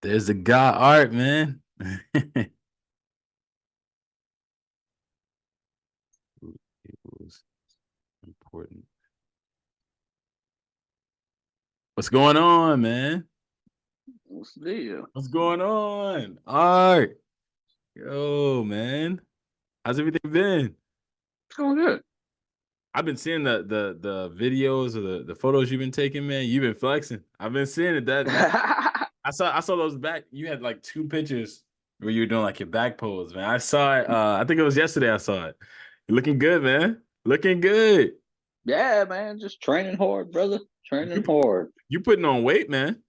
There's the God art, man. It was important. What's going on, man? What's the deal? What's going on? Art. Yo, man. How's everything been? It's going good. I've been seeing the videos or the photos you've been taking, man. You've been flexing. I've been seeing it. That I saw those back. You had like two pictures where you were doing like your back pose, man. I saw it. I think it was yesterday I saw it. You're looking good, man. Looking good. Yeah, man, just training hard, brother. Training You hard. you putting on weight, man.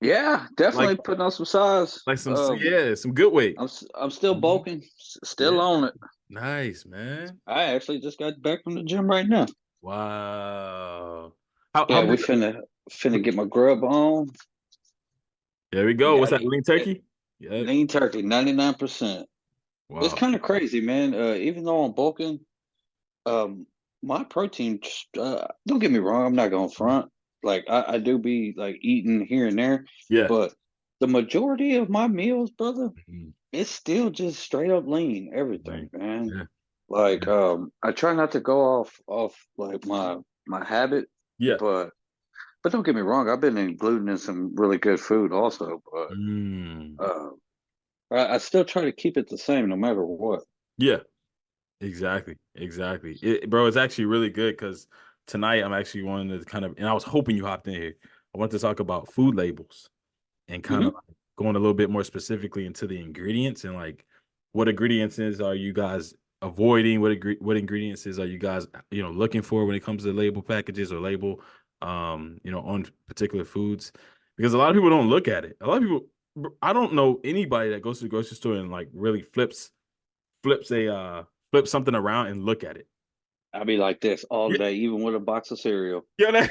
Yeah, Like definitely putting on some size. like some yeah, some good weight. I'm still Mhm. bulking, Yeah. still on it. Nice, man. I actually just got back from the gym right now. Wow. How Yeah, we big? finna get my grub on. There we go. What's Got that? it. Lean turkey? Yep. Lean turkey, 99%. It's Wow. kind of crazy, man. Even though I'm bulking, um, my protein. Don't get me wrong, I'm not going to front. Like I do be like eating here and there, Yeah. but the majority of my meals, brother, Mhm. it's still just straight up lean everything, Right. man. Yeah. Like I try not to go off like my habit, Yeah. but don't get me wrong, I've been including some really good food also, but Mm. uh, I still try to keep it the same no matter what. Yeah. Exactly. Exactly. Bro, it's actually really good because tonight I'm actually wanting to kind of, and I was hoping you hopped in here. I want to talk about food labels and kind of Hmm. like going a little bit more specifically into the ingredients and like what ingredients are you guys avoiding? What ingredients are you guys looking for when it comes to label packages or label on particular foods? Because a lot of people don't look at it. A lot of people, I don't know anybody that goes to the grocery store and like really flips a flip something around and look at it. I be like this all Yeah, day, even with a box of cereal. yeah,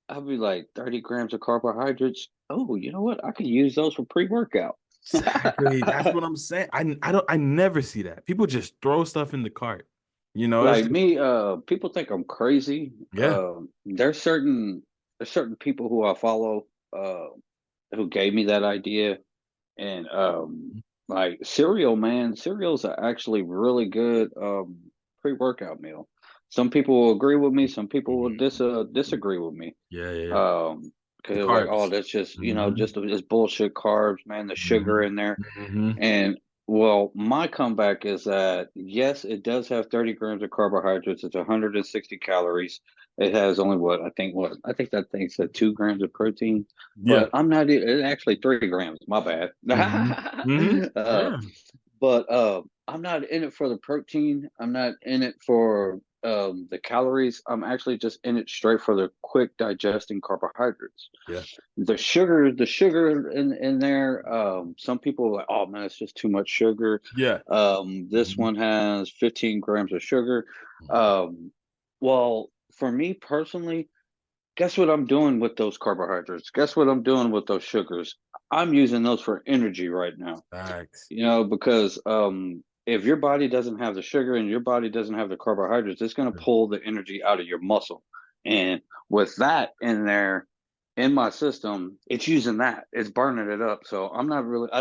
I'll be like 30 grams of carbohydrates. Oh, you know what? I could use those for pre-workout. exactly. That's what I'm saying. I never see that. People just throw stuff in the cart. It's Like just, me, people think I'm crazy. yeah. There's certain people who I follow who gave me that idea. And like cereal, man, cereals are actually really good pre-workout meal. Some people will agree with me, some people will Mhm. disagree with me. Yeah, yeah, yeah. Because The they're like, oh, carbs. that's just, Hmm. just bullshit carbs, man, the sugar Hmm. in there. Hmm. And well, my comeback is that yes, it does have 30 grams of carbohydrates. It's 160 calories. It has only I think that thing said 2 grams of protein, Yeah. but I'm not. It's actually 3 grams. My bad. Hmm. Hmm. uh, Yeah. but I'm not in it for the protein. I'm not in it for the calories. I'm actually just in it straight for the quick digesting carbohydrates. Yeah. The sugar in there. Some people are like, oh man, it's just too much sugar. Yeah. This Hmm. one has 15 grams of sugar. Um, well, for me personally, guess what I'm doing with those carbohydrates? Guess what I'm doing with those sugars? I'm using those for energy right now. Facts. Because if your body doesn't have the sugar and your body doesn't have the carbohydrates, it's going to pull the energy out of your muscle. And with that in there, in my system, it's using that. It's burning it up. So I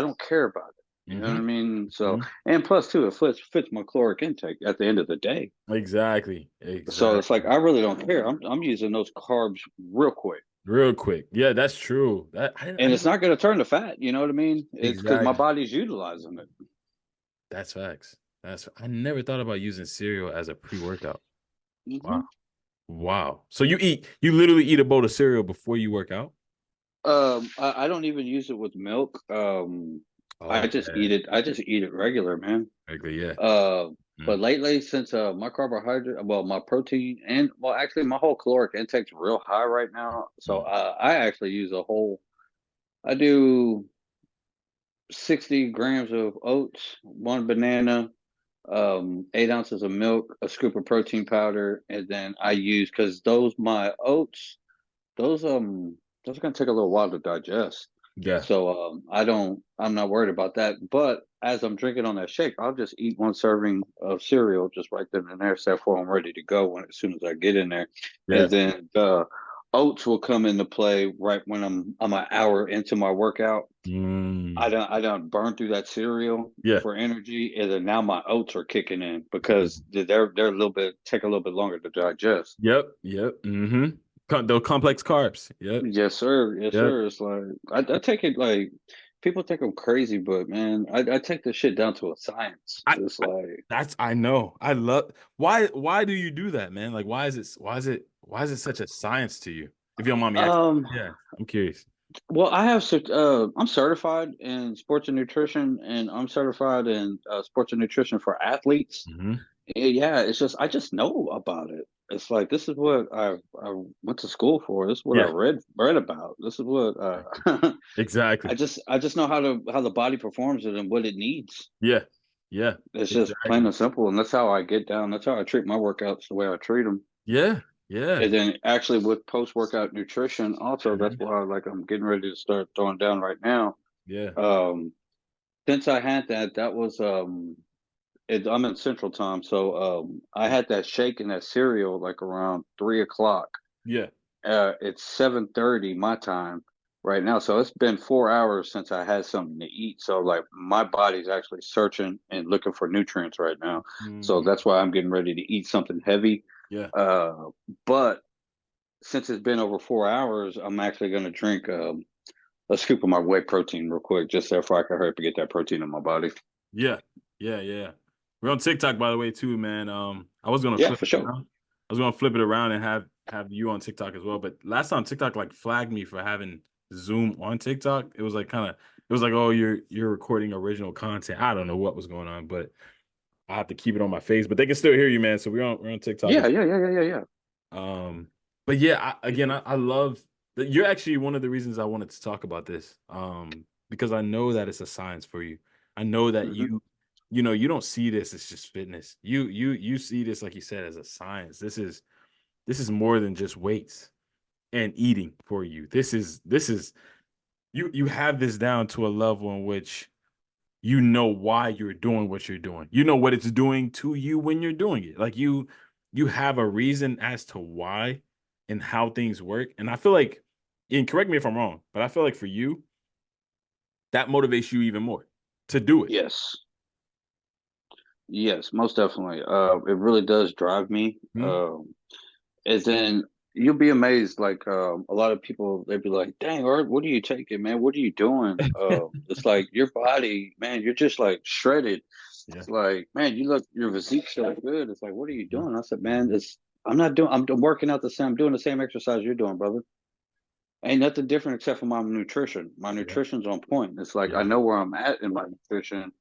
don't care about it. You know what I Hmm. mean? So, Hmm. and plus too, it fits my caloric intake at the end of the day. Exactly. So it's like, Exactly. I really don't care. I'm using those carbs real quick. Real quick. Yeah, that's true. That I And it's never not going to turn to fat. You know what I mean? It's because my exactly. body's utilizing it. That's facts. I never thought about using cereal as a pre-workout. Wow. Hmm. Wow. So you literally eat a bowl of cereal before you work out? I don't even use it with milk. I just Okay. eat it. I just eat it regular, man. Exactly, yeah. Uh, Mm. but lately, since my carbohydrate, well, my protein, and well, actually, my whole caloric intake's real high right now. So Mm. I actually use a whole. I do 60 grams of oats, one banana, 8 ounces of milk, a scoop of protein powder, and then I use because those my oats, those those are gonna take a little while to digest. Yeah. So I'm not worried about that. But as I'm drinking on that shake, I'll just eat one serving of cereal just right then and there, so for I'm ready to go when as soon as I get in there. Yeah. And then the oats will come into play right when I'm an hour into my workout. Mm. I don't burn through that cereal Yeah. for energy, and then now my oats are kicking in Yeah. because they're a little bit take a little bit longer to digest. Yep. Yep. Those complex carbs. Yep. Yes, sir. Yes, Yep. sir. It's like I take it like people think I'm crazy, but man, I take this shit down to a science. I, It's I like that's I know. I love why do you do that, man? Like why is it such a science to you? If you don't mind me asking. um Yeah, I'm curious. well, I'm certified in sports and nutrition, and I'm certified in sports and nutrition for athletes. Hmm. Yeah, it's just I just know about it. It's like this is what I went to school for. This is what I Yeah. read about. This is what Exactly. I just know how the body performs it and what it needs. Yeah. Yeah. It's just plain Exactly. and simple, and that's how I get down. That's how I treat my workouts the way I treat them. Yeah. Yeah. And then actually with post workout nutrition, also that's Mhm. why like I'm getting ready to start throwing down right now. Yeah. Um, since I had that, that was I'm in Central Time, so I had that shake and that cereal like around 3 o'clock. Yeah. It's 7:30 my time right now, so it's been 4 hours since I had something to eat. So like my body's actually searching and looking for nutrients right now. So Mhm. that's why I'm getting ready to eat something heavy. Yeah. Uh, but since it's been over 4 hours, I'm actually going to drink a scoop of my whey protein real quick, just so I can hurry up and get that protein in my body. Yeah. Yeah. Yeah. We're on TikTok, by the way, too, man. I was gonna Yeah, flip for it sure. around. I was gonna flip it around and have you on TikTok as well. But last time TikTok like flagged me for having Zoom on TikTok. It was like it was like, oh, you're recording original content. I don't know what was going on, but I have to keep it on my face. But they can still hear you, man. So we're on TikTok Yeah, as yeah, yeah, yeah, yeah, yeah. um, but yeah, I love that you're actually one of the reasons I wanted to talk about this. Because I know that it's a science for you. I know that Hmm. you don't see this as just fitness. You see this, like you said, as a science. This is more than just weights and eating for you. This is you have this down to a level in which you know why you're doing what you're doing. You know what it's doing to you when you're doing it. Like you have a reason as to why and how things work. And I feel like, and correct me if I'm wrong, but I feel like for you, that motivates you even more to do it. Yes, yes, most definitely. It really does drive me. Mhm. And then you'll be amazed. Like a lot of people, they'd be like, "Dang, Art, what are you taking, man? What are you doing?" It's like your body, man. You're just like shredded. Yeah. It's like, man, your physique so good. It's like, what are you Mhm. doing? I said, man, Mhm. I'm not doing. I'm working out the same. I'm doing the same exercise you're doing, brother. Ain't nothing different except for my nutrition. My Yeah. nutrition's on point. It's like I Yeah. know where I'm at in my nutrition,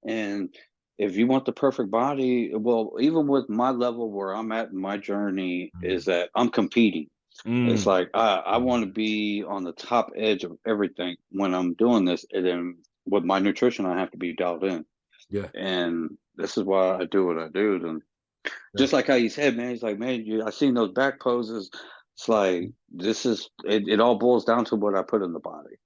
and if you want the perfect body, well, even with my level where I'm at in my journey, Mm. is that I'm competing. It's Mm. like I want to Mm. be on the top edge of everything when I'm doing this, and then with my nutrition, I have to be dialed in. Yeah. And this is why I do what I do. And Yeah. just like how you said, man, he's like, man, I seen those back poses. It's like this is it. It all boils down to what I put in the body.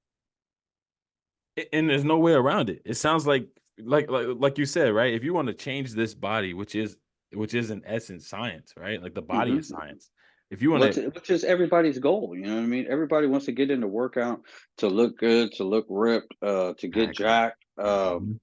And there's no way around it. It sounds like you said, right? If you want to change this body, which is in essence science, right? Like the body is Hmm. science. If you want to, Which is everybody's goal, you know what I mean? Everybody wants to get into workout to look good, to look ripped, to get exactly. jacked. Mhm.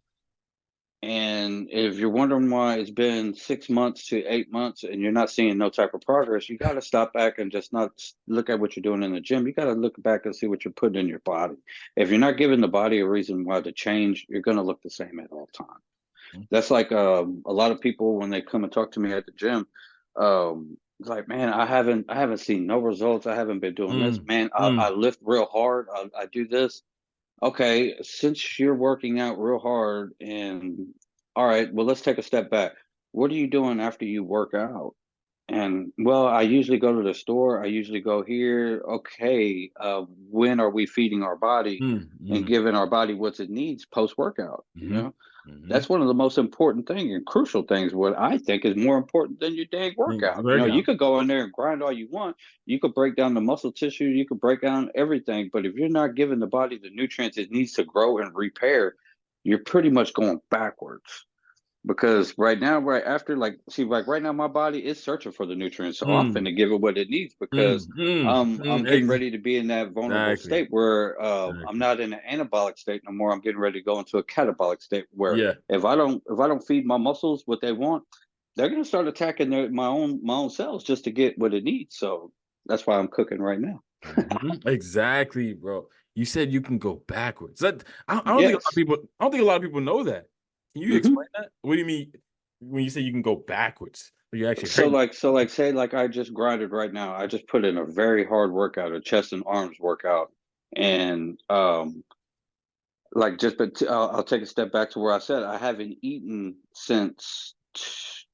And if you're wondering why it's been 6 months to 8 months and you're not seeing no type of progress, you got to stop back and just not look at what you're doing in the gym. You got to look back and see what you're putting in your body. If you're not giving the body a reason why to change, you're going to look the same at all times. That's like a lot of people when they come and talk to me at the gym. It's like, man, I haven't seen no results. I haven't been doing this. Mm, Man, I mm, lift real hard. I do this. Okay, since you're working out real hard, and all right, well, let's take a step back. What are you doing after you work out? And well, I usually go to the store. I usually go here. Okay, when are we feeding our body mm, and mm, giving our body what it needs post workout? You mhm, know, mhm. that's one of the most important thing and crucial things. What I think is more important than your dang Think workout. You know, you workout. could go in there and grind all you want. You could break down the muscle tissue. You could break down everything. But if you're not giving the body the nutrients it needs to grow and repair, you're pretty much going backwards. because right now, right after, like, see, like right now, my body is searching for the nutrients, so I'm Mm, finna give it what it needs because I'm getting ready to be in that vulnerable exactly. state where I'm Exactly. not in an anabolic state no more. I'm getting ready to go into a catabolic state where Yeah. if I don't feed my muscles what they want, they're gonna start attacking my own cells just to get what it needs. So that's why I'm cooking right now. Exactly, bro. You said you can go backwards. I don't think a lot of Yes. people. I don't think a lot of people know that. Can you hmm explain that? What do you mean when you say you can go backwards? Are you actually So hurting? like so like say like I just grinded right now. I just put in a very hard workout, a chest and arms workout, and like just but I'll take a step back to where I said I haven't eaten since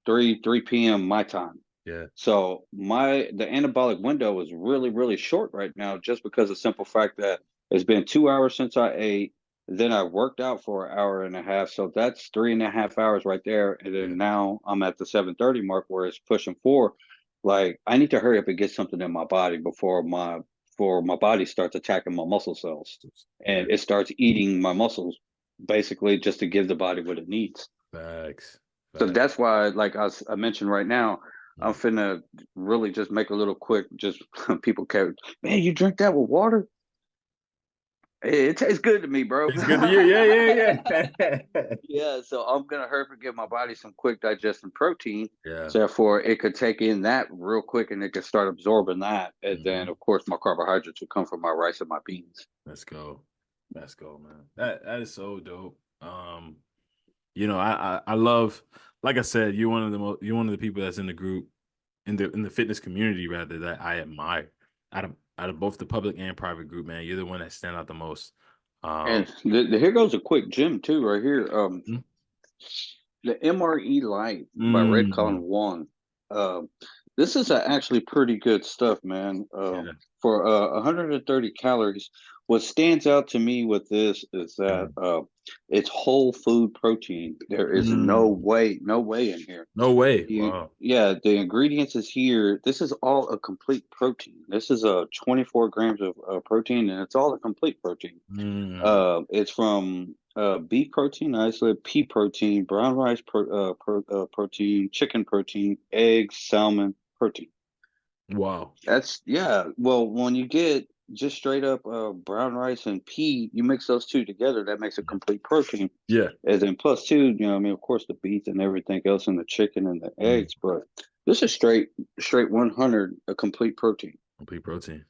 3 p.m. my time. Yeah. So the anabolic window is really, really short right now, just because of the simple fact that it's been 2 hours since I ate. Then I worked out for an hour and a half. So that's 3.5 hours right there. And Yeah. then now I'm at the 7:30 mark where it's pushing 4. Like I need to hurry up and get something in my body before my body starts attacking my muscle cells Yeah. and it starts eating my muscles basically just to give the body what it needs. Facts. So Facts. that's why, like I mentioned right now, I'm Mm. finna really just make a little quick. Just people care, man. You drink that with water? It tastes good to me, bro. It's good to you. Yeah. Yeah. Yeah. Yeah, so I'm gonna hurry and give my body some quick digesting protein. Yeah. So therefore, it could take in that real quick, and it could start absorbing that. And then, Mhm. of course, my carbohydrates will come from my rice and my beans. Let's go. Let's go, man. That is so dope. I love, like I said, you're one of the people that's in the group, in the fitness community rather, that I admire. Out of both the public and private group, man, you're the one that stand out the most. Um, And here goes a quick gem too, right here. mm, The MRE Light by Red Colin mm, One. Um, this is actually pretty good stuff, man. yeah. For 130 calories, what stands out to me with this is that Mm, it's whole food protein. There is mm. no way in here. No way. You, Wow. yeah, the ingredients is here. This is all a complete protein. This is a 24 grams of protein, and it's all a complete protein. Mm, It's from beef protein, isolate pea protein, brown rice protein, chicken protein, eggs, salmon protein. wow. That's yeah. Well, when you get just straight up brown rice and pea, you mix those two together, that makes a complete protein. Yeah. And then plus two, I mean, of course, the beef and everything else, and the chicken and the Mm, eggs, but this is straight 100 a complete protein. complete protein.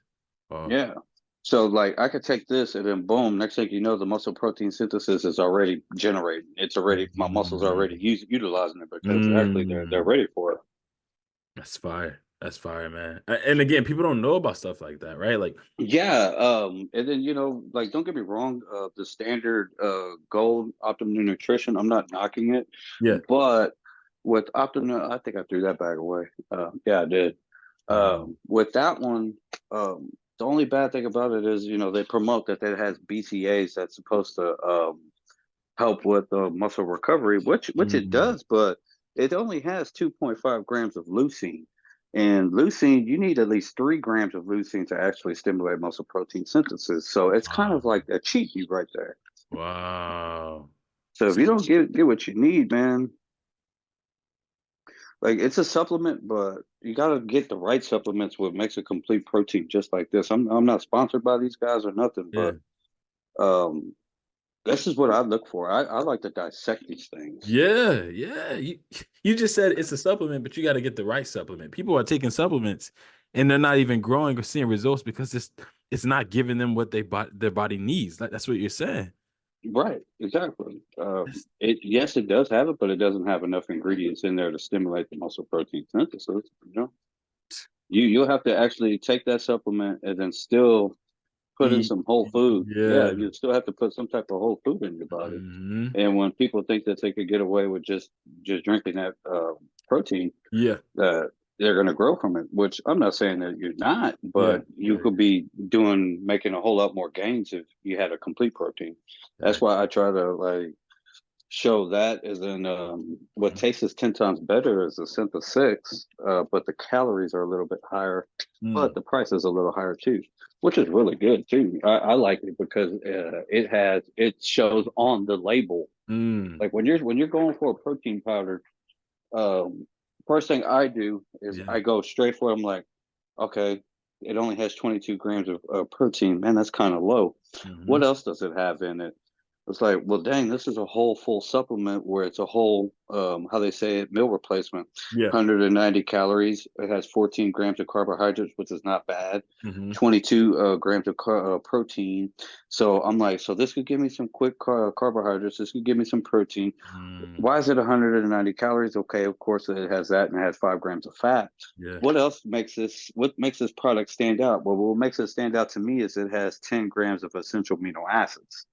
Wow. Yeah. So like I could take this and then boom, next thing you know, the muscle protein synthesis is already generating. It's already my muscles are already Mm, utilizing it because actually they're mm. ready for it. That's fire. That's fire, man. And again, people don't know about stuff like that, right? Like, Yeah. And then like don't get me wrong, the standard gold optimum nutrition, I'm not knocking it, yeah. but with optimum, I think I threw that bag away. Yeah, I did. Mm, With that one, the only bad thing about it is, they promote that it has BCAs that's supposed to help with muscle recovery, which it mm, does, but it only has 2.5 grams of leucine. And leucine, you need at least 3 grams of leucine to actually stimulate muscle protein synthesis. So it's kind wow. of like a cheat meat right there. Wow. So if So, you don't get what you need, man, like it's a supplement, but you got to get the right supplements what makes a complete protein just like this. I'm not sponsored by these guys or nothing, yeah. but um, this is what I look for. I like to dissect these things. Yeah, yeah. You just said it's a supplement, but you got to get the right supplement. People are taking supplements and they're not even growing or seeing results because it's not giving them what their body needs. Like, that's what you're saying. Right, exactly. That's, It yes, it does have it, but it doesn't have enough ingredients in there to stimulate the muscle protein synthesis. You'll have to actually take that supplement and then still put in eat. some whole food. Yeah, Yeah. you still have to put some type of whole food in your body. Hmm. And when people think that they could get away with just drinking that protein, Yeah. that they're going to grow from it. Which I'm not saying that you're not, Yeah. but you could be making a whole lot more gains if you had a complete protein. That's That, why I try to like show that as in what tastes 10 times better is a Synth 6, but the calories are a little bit higher, but mm, the price is a little higher too, which is really good too. I like it because it shows on the label Mm. Like when you're going for a protein powder, um, first thing I do is Yeah. I go straight for it. I'm like, okay, it only has 22 grams of protein. Man, that's kind of low. Hmm. What else does it have in it? It's like, well, dang, this is a whole full supplement where it's a whole, how they say it, meal replacement. Yeah. 190 calories. It has 14 grams of carbohydrates, which is not bad. Hmm. 22 grams of protein. So I'm like, so this could give me some quick carbohydrates. This could give me some protein. Mm. Why is it 190 calories? Okay, of course it has that, and it has 5 grams of fat. Yeah. What else makes this? What makes this product stand out? Well, what makes it stand out to me is it has 10 grams of essential amino acids.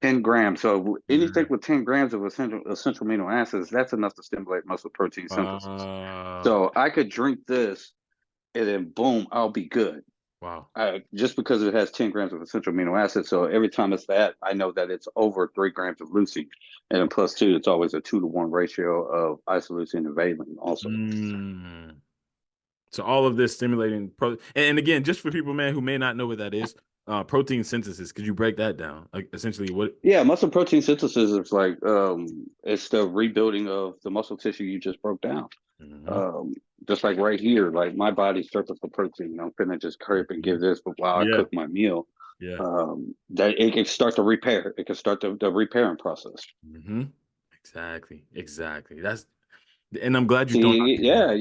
10 grams. So anything Yeah. with 10 grams of essential amino acids, that's enough to stimulate muscle protein synthesis. Wow. So I could drink this, and then boom, I'll be good. Wow. Just because it has 10 grams of essential amino acids. So every time it's that, I know that it's over 3 grams of leucine. And then plus two, it's always a 2-to-1 ratio of isoleucine and valine also. Mm. So all of this stimulating and again, just for people, man, who may not know what that is, protein synthesis. Could you break that down? Like essentially what? Yeah, muscle protein synthesis is like it's the rebuilding of the muscle tissue you just broke down. Hmm. Um, just like right here, like my body's surplus for protein. I'm finna just hurry up and Hmm. give this, but while I Yeah. cook my meal, Yeah. that it can start the repair. It can start the repairing process. Hmm. Exactly. Exactly. And I'm glad you don't have See, to. yeah,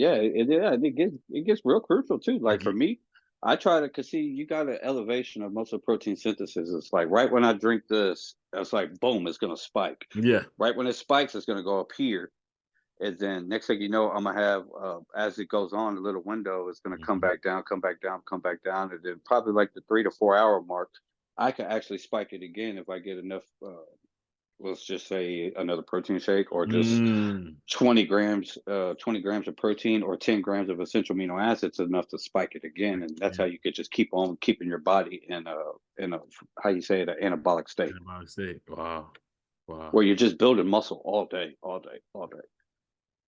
it gets real crucial too. Like Like, for me, I try to cause see you got an elevation of muscle protein synthesis. It's like right when I drink this, it's like boom, it's gonna spike. yeah. Right when it spikes, it's gonna go up here. And then next thing you know, I'm gonna have as it goes on, the little window is gonna come Hmm. back down, come back down, come back down, and then probably like the 3 to 4 hour mark, I could actually spike it again if I get enough. Let's just say another protein shake, or just Mm. 20 grams of protein, or 10 grams of essential amino acids enough to spike it again, and that's how Yeah. you could just keep on keeping your body in a how you say it, an anabolic state, Anabolic state. Wow. Wow. where you're just building muscle all day, all day, all day.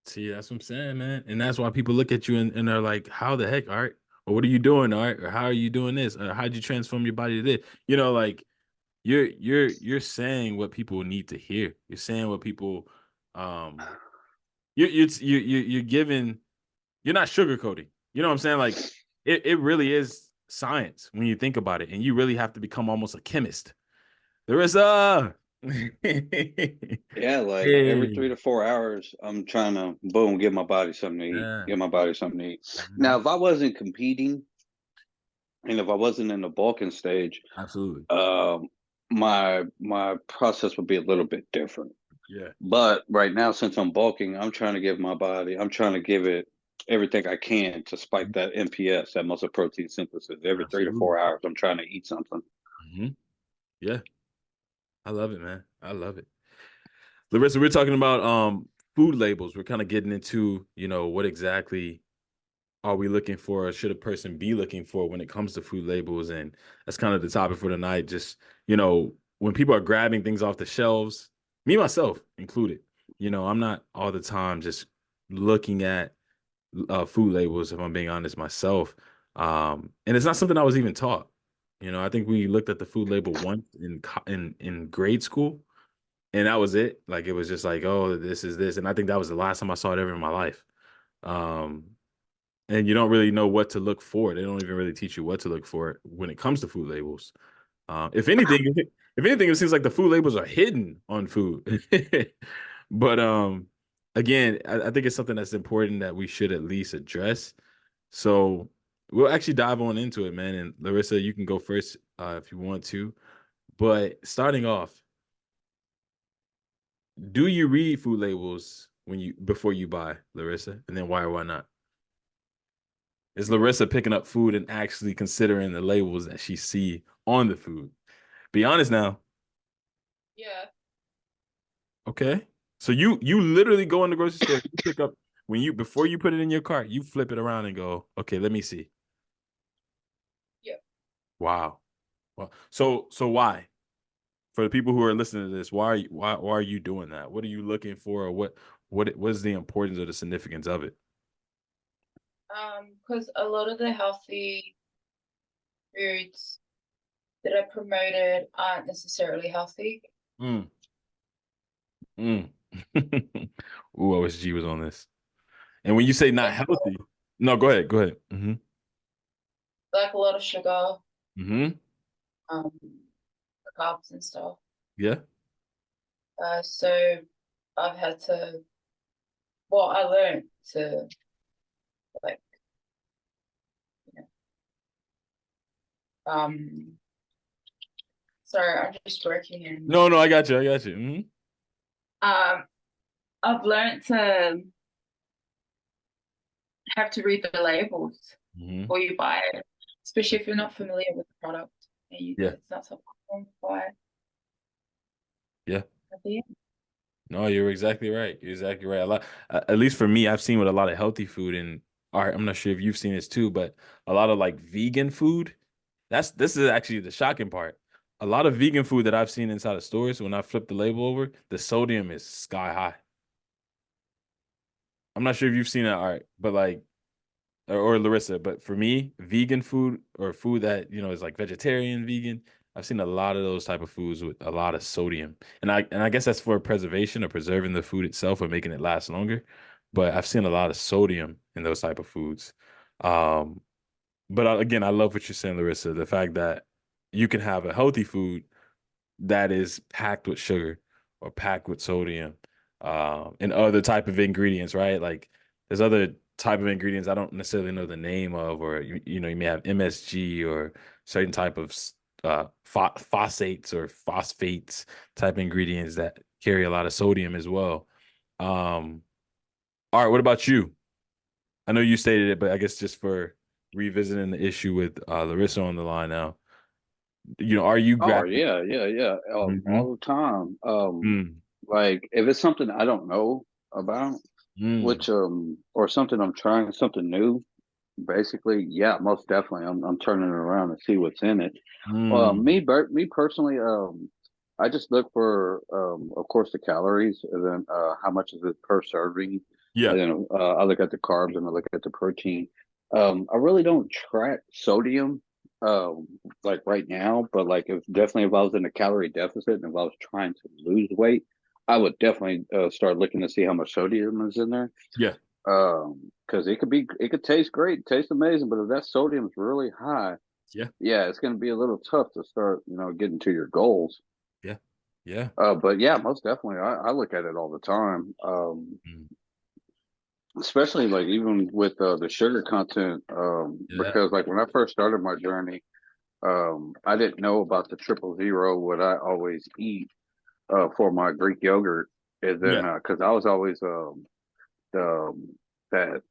See, that's what I'm saying, man. And that's why people look at you and they're like, how the heck, all right? Or what are you doing, all right? Or how are you doing this? Or how'd you transform your body to this? Like you're saying what people need to hear. You're saying what people um you're giving, you're not sugarcoating. You know what I'm saying? Like it really is science when you think about it. And you really have to become almost a chemist. There is a Yeah, like every hey. 3 to 4 hours, I'm trying to boom, give my body something to eat, Yeah. give my body something to eat. Now, Mhm. if I wasn't competing and if I wasn't in the bulking stage, Absolutely. um, my process would be a little bit different. Yeah. But right now, since I'm bulking, I'm trying to give my body, I'm trying to give it everything I can to spike that MPS, that muscle protein synthesis. Every three to Absolutely. four hours, I'm trying to eat something. Hmm. Yeah. I love it, man. I love it. Larissa, we're talking about food labels. We're kind of getting into, what exactly are we looking for, or should a person be looking for when it comes to food labels? And that's kind of the topic for tonight. Just, when people are grabbing things off the shelves, me myself included, I'm not all the time just looking at food labels, if I'm being honest myself. And it's not something I was even taught. I think we looked at the food label once in grade school, and that was it. Like it was just like, oh, this is this, and I think that was the last time I saw it ever in my life. Um, and you don't really know what to look for. They don't even really teach you what to look for when it comes to food labels. If anything, it seems like the food labels are hidden on food. But again, I think it's something that's important that we should at least address. So we'll actually dive on into it, man. And Larissa, you can go first if you want to. But starting off, do you read food labels before you buy, Larissa? And then why or why not? Is Larissa picking up food and actually considering the labels that she see on the food? Be honest now. Yeah. Okay. So you literally go in the grocery store, you pick up before you put it in your cart, you flip it around and go, okay, let me see. Yeah. Wow. Well, so why? For the people who are listening to this, why are you doing that? What are you looking for, or what is the importance or the significance of it? Because a lot of the healthy foods that are promoted aren't necessarily healthy. Mm. Mm. Ooh, OSG was on this. And when you say not Like healthy, no, go ahead. Go ahead. like a lot of sugar, Mm-hmm. um, carbs and stuff. Yeah. So I've had to. Well, I learned to like you know, sorry, I'm just working and No, no, I got you. I got you. um I've learned to have to read the labels Mm-hmm. before you buy it, especially if you're not familiar with the product and Yeah. it's not something you want to buy Yeah. at the end. No, you're exactly right. You're exactly right. A lot, at least for me, I've seen with a lot of healthy food, and all right, I'm not sure if you've seen this too, but a lot of like vegan food. This is actually the shocking part. A lot of vegan food that I've seen inside of stores, when I flip the label over, the sodium is sky high. I'm not sure if you've seen that, all right, but like or Larissa, but for me, vegan food or food that, is like vegetarian, vegan, I've seen a lot of those type of foods with a lot of sodium. And I guess that's for preservation or preserving the food itself or making it last longer. But I've seen a lot of sodium in those type of foods. Um, but again, I love what you're saying, Larissa, the fact that you can have a healthy food that is packed with sugar or packed with sodium, and other type of ingredients, right? Like there's other type of ingredients I don't necessarily know the name of, or you may have MSG or certain type of phosphates or phosphates type ingredients that carry a lot of sodium as well. Um, all right, what about you? I know you stated it, but I guess just for revisiting the issue with Larissa on the line now, are you Oh grabbing? yeah, yeah, yeah. Mm-hmm. All the time. Mm, Like if it's something I don't know about, mm, which or something I'm trying something new, basically, yeah, most definitely. I'm turning it around and see what's in it. mm. Me personally, I just look for, of course, the calories, and then how much is it per serving, Yeah. and then I look at the carbs and I look at the protein. I really don't track sodium, um, like right now, but like if I was in a calorie deficit and if I was trying to lose weight, I would definitely start looking to see how much sodium is in there. Yeah. Because it could taste great, taste amazing, but if that sodium is really high, Yeah. yeah, it's going to be a little tough to start, getting to your goals. Yeah. Yeah. But yeah, most definitely, I look at it all the time. Mm. Especially like even with the sugar content, Yeah. because like when I first started my journey, I didn't know about the 000, what I always eat for my Greek yogurt, and then Yeah. because I was always the that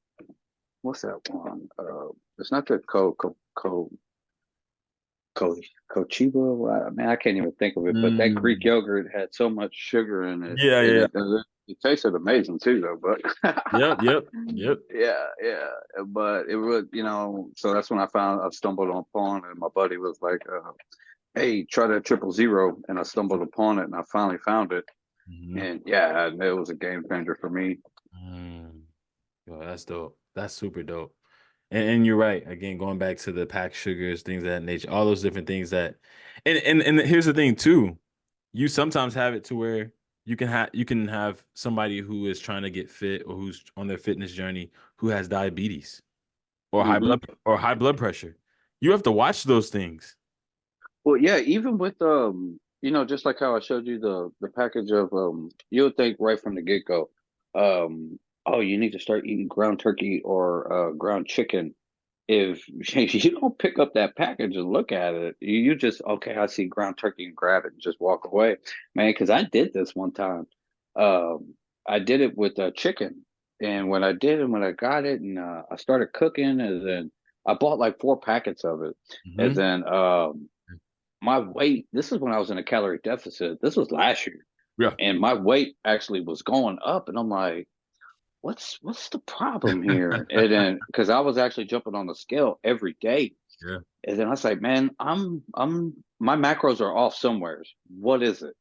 what's that one? It's not the co Cochiba. Well, I mean, I can't even think of it. But that Greek Mm. yogurt had so much sugar in it, Yeah. and Yeah. it tasted amazing too, though. But Yep. Yep. Yep. yeah, yeah. But it would, So that's when I stumbled upon, and my buddy was like, "Hey, try that 000," and I stumbled upon it, and I finally found it, Hmm. and yeah, it was a game changer for me. Mm. Yo, that's dope. That's super dope. And you're right. Again, going back to the packed sugars, things of that nature, all those different things and here's the thing too. You sometimes have it to where you can have somebody who is trying to get fit or who's on their fitness journey who has diabetes Hmm. or high blood pressure. You have to watch those things. Well, yeah, even with just like how I showed you the package of you'll think right from the get go, oh, you need to start eating ground turkey or ground chicken. If you don't pick up that package and look at it, you just okay, I see ground turkey and grab it and just walk away, man. Because I did this one time. Um, I did it with chicken, and when I got it and I started cooking, and then I bought like 4 packets of it, and Hmm. then my weight, this is when I was in a calorie deficit. This was last year. Yeah. And my weight actually was going up. And I'm like, what's the problem here? And then because I was actually jumping on the scale every day. Yeah. And then I was like, man, I'm my macros are off somewheres. What is it?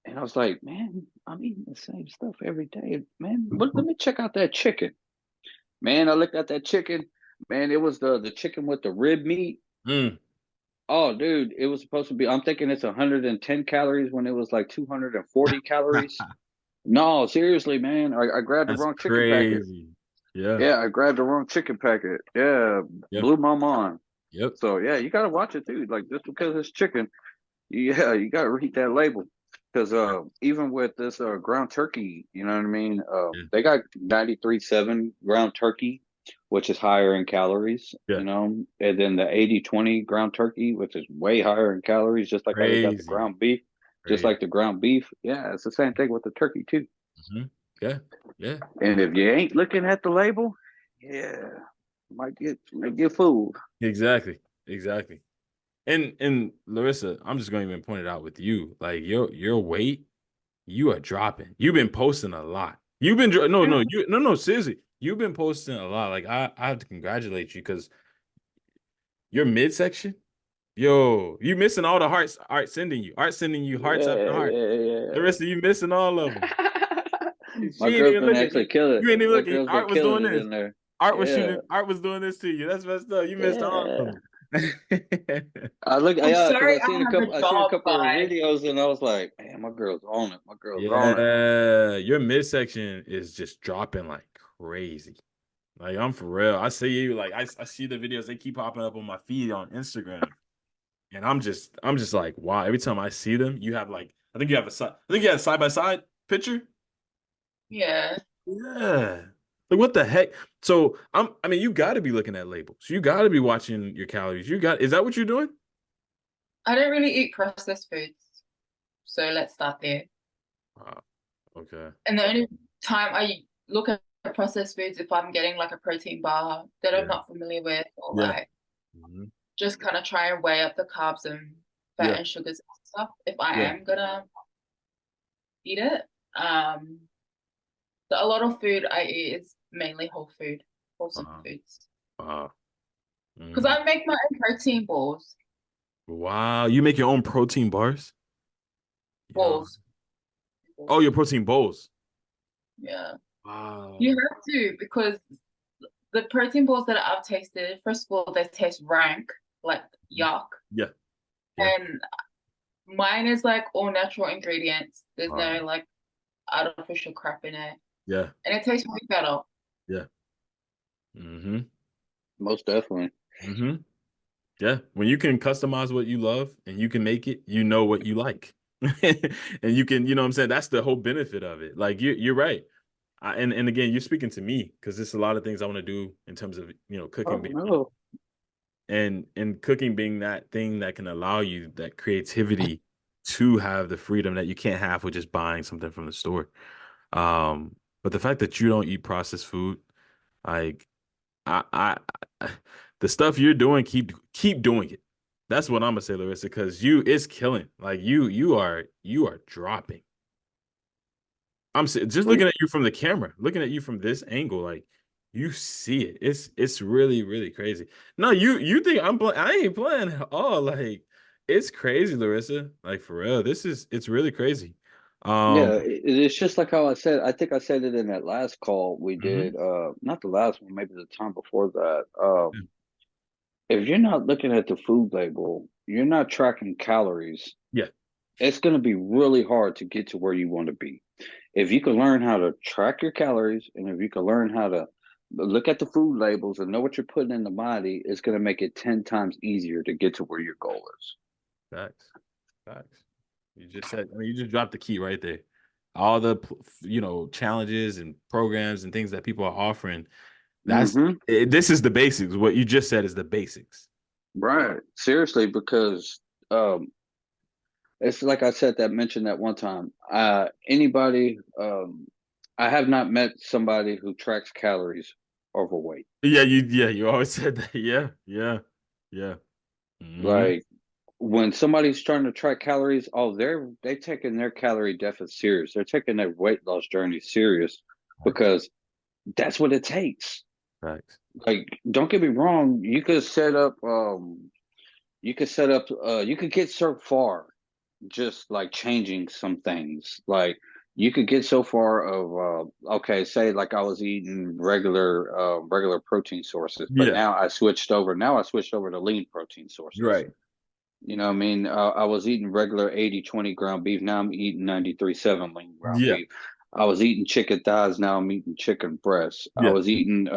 And I was like, man, I'm eating the same stuff every day. Man, let me check out that chicken. Man, I looked at that chicken. Man, it was the chicken with the rib meat. Mm. Oh, dude, it was supposed to be. I'm thinking it's 110 calories when it was like 240 calories. No, seriously, man. I grabbed the That's wrong chicken packet. crazy. Yeah. Yeah, I grabbed the wrong chicken packet. Yeah, Yep. blew my mind. Yep. So yeah, you gotta watch it too. Like just because it's chicken, yeah, you gotta read that label. Because even with this ground turkey, you know what I mean? Yeah. They got 93.7 ground turkey, which is higher in calories, Yeah. you know, and then the 80/20 ground turkey, which is way higher in calories, just like how they got the Crazy. ground beef, just Crazy. like the ground beef. Yeah, it's the same thing with the turkey too. Yeah. Yeah. And if you ain't looking at the label, yeah, might get fooled. Exactly. Exactly. And Larissa, I'm just going to even point it out with you. Like your weight, you are dropping. You've been posting a lot. You've been no seriously. You've been posting a lot. Like I have to congratulate you because your midsection, yo, you missing all the hearts. Art sending you hearts after Yeah, heart. yeah, yeah. Larissa, you missing all of them. My She ain't girl's even been looking. actually killing. You ain't even My looking. girl's been Art was killing doing it this. in there. Art was Yeah, shooting. Art was doing this to you. That's messed up. You missed all yeah. of them. I look, I'm yeah, because sorry I have a I seen a job, couple of guys. videos, and I was like, man, my girl's on it. My girl's on it. Yeah, your midsection is just dropping like crazy. Like I'm for real. I see you. Like I see the videos. They keep popping up on my feed on Instagram, and I'm just like, wow. Every time I see them, you have like, I think you have a side. I think you have a side by side picture. Yeah. Yeah. Like what the heck? So I mean, you got to be looking at labels. You got to be watching your calories. Is that what you're doing? I don't really eat processed foods, so let's start there. Wow. Okay. And the only time I look at processed foods if I'm getting like a protein bar that I'm Yeah. not familiar with, or Yeah. like Mhm. just kind of try and weigh up the carbs and fat Yeah. and sugars and stuff if I Yeah. am gonna eat it. Um, a lot of food I eat is mainly whole food, wholesome Uh-huh. foods. Wow. Because Mhm. I make my own protein balls. Wow. You make your own protein bars? Yeah. Balls. Oh, your protein bowls. Yeah. You Wow. have to because the protein balls that I've tasted, first of all, they taste rank, like yuck. Yeah. Yeah. And mine is like all natural ingredients. There's Wow. no like artificial crap in it. Yeah. And it tastes way better. Yeah. Mm-hmm. Most definitely. Mm-hmm. Yeah. When you can customize what you love and you can make it, you know what you like. And you can, you know what I'm saying? That's the whole benefit of it. Like you're right. And again, you're speaking to me because there's a lot of things I want to do in terms of, cooking Oh no. and cooking being that thing that can allow you that creativity to have the freedom that you can't have with just buying something from the store. But the fact that you don't eat processed food, like I the stuff you're doing, keep doing it. That's what I'm gonna say, Larissa, because it's killing. Like you are dropping. Just We looking at you from the camera, looking at you from this angle, like you see it. It's really really crazy. No, you think I ain't playing at all. Like it's crazy, Larissa. Like for real, it's really crazy. Yeah, Um, it's just like how I said. I think I said it in that last call we mhm. did. Not the last one, maybe the time before that. If you're not looking at the food label, you're not tracking calories. Yeah, It's going to be really hard to get to where you want to be. If you can learn how to track your calories, and if you can learn how to look at the food labels and know what you're putting in the body, it's going to make it 10 times easier to get to where your goal is. facts, facts. You just said, I mean, you just dropped the key right there. All the challenges and programs and things that people are offering. Hmm. This is the basics. What you just said is the basics. Right. Seriously, because um, it's like I said that mentioned that one time. Anybody, I have not met somebody who tracks calories overweight. You always said that. Yeah, yeah, yeah. Hmm. Like when somebody's trying to track calories, oh, they taking their calorie deficit serious. They're taking their weight loss journey serious Facts, because that's what it takes. facts. Like, don't get me wrong, you could get so far just like changing some things. Like you could get so far of okay, say like I was eating regular protein sources, but Yeah, now I switched over to lean protein sources. right. You know what I mean? I was eating regular 80-20 ground beef. Now I'm eating 93-7 lean ground Yeah. beef. I was eating chicken thighs. Now I'm eating chicken breasts. I Yeah. was eating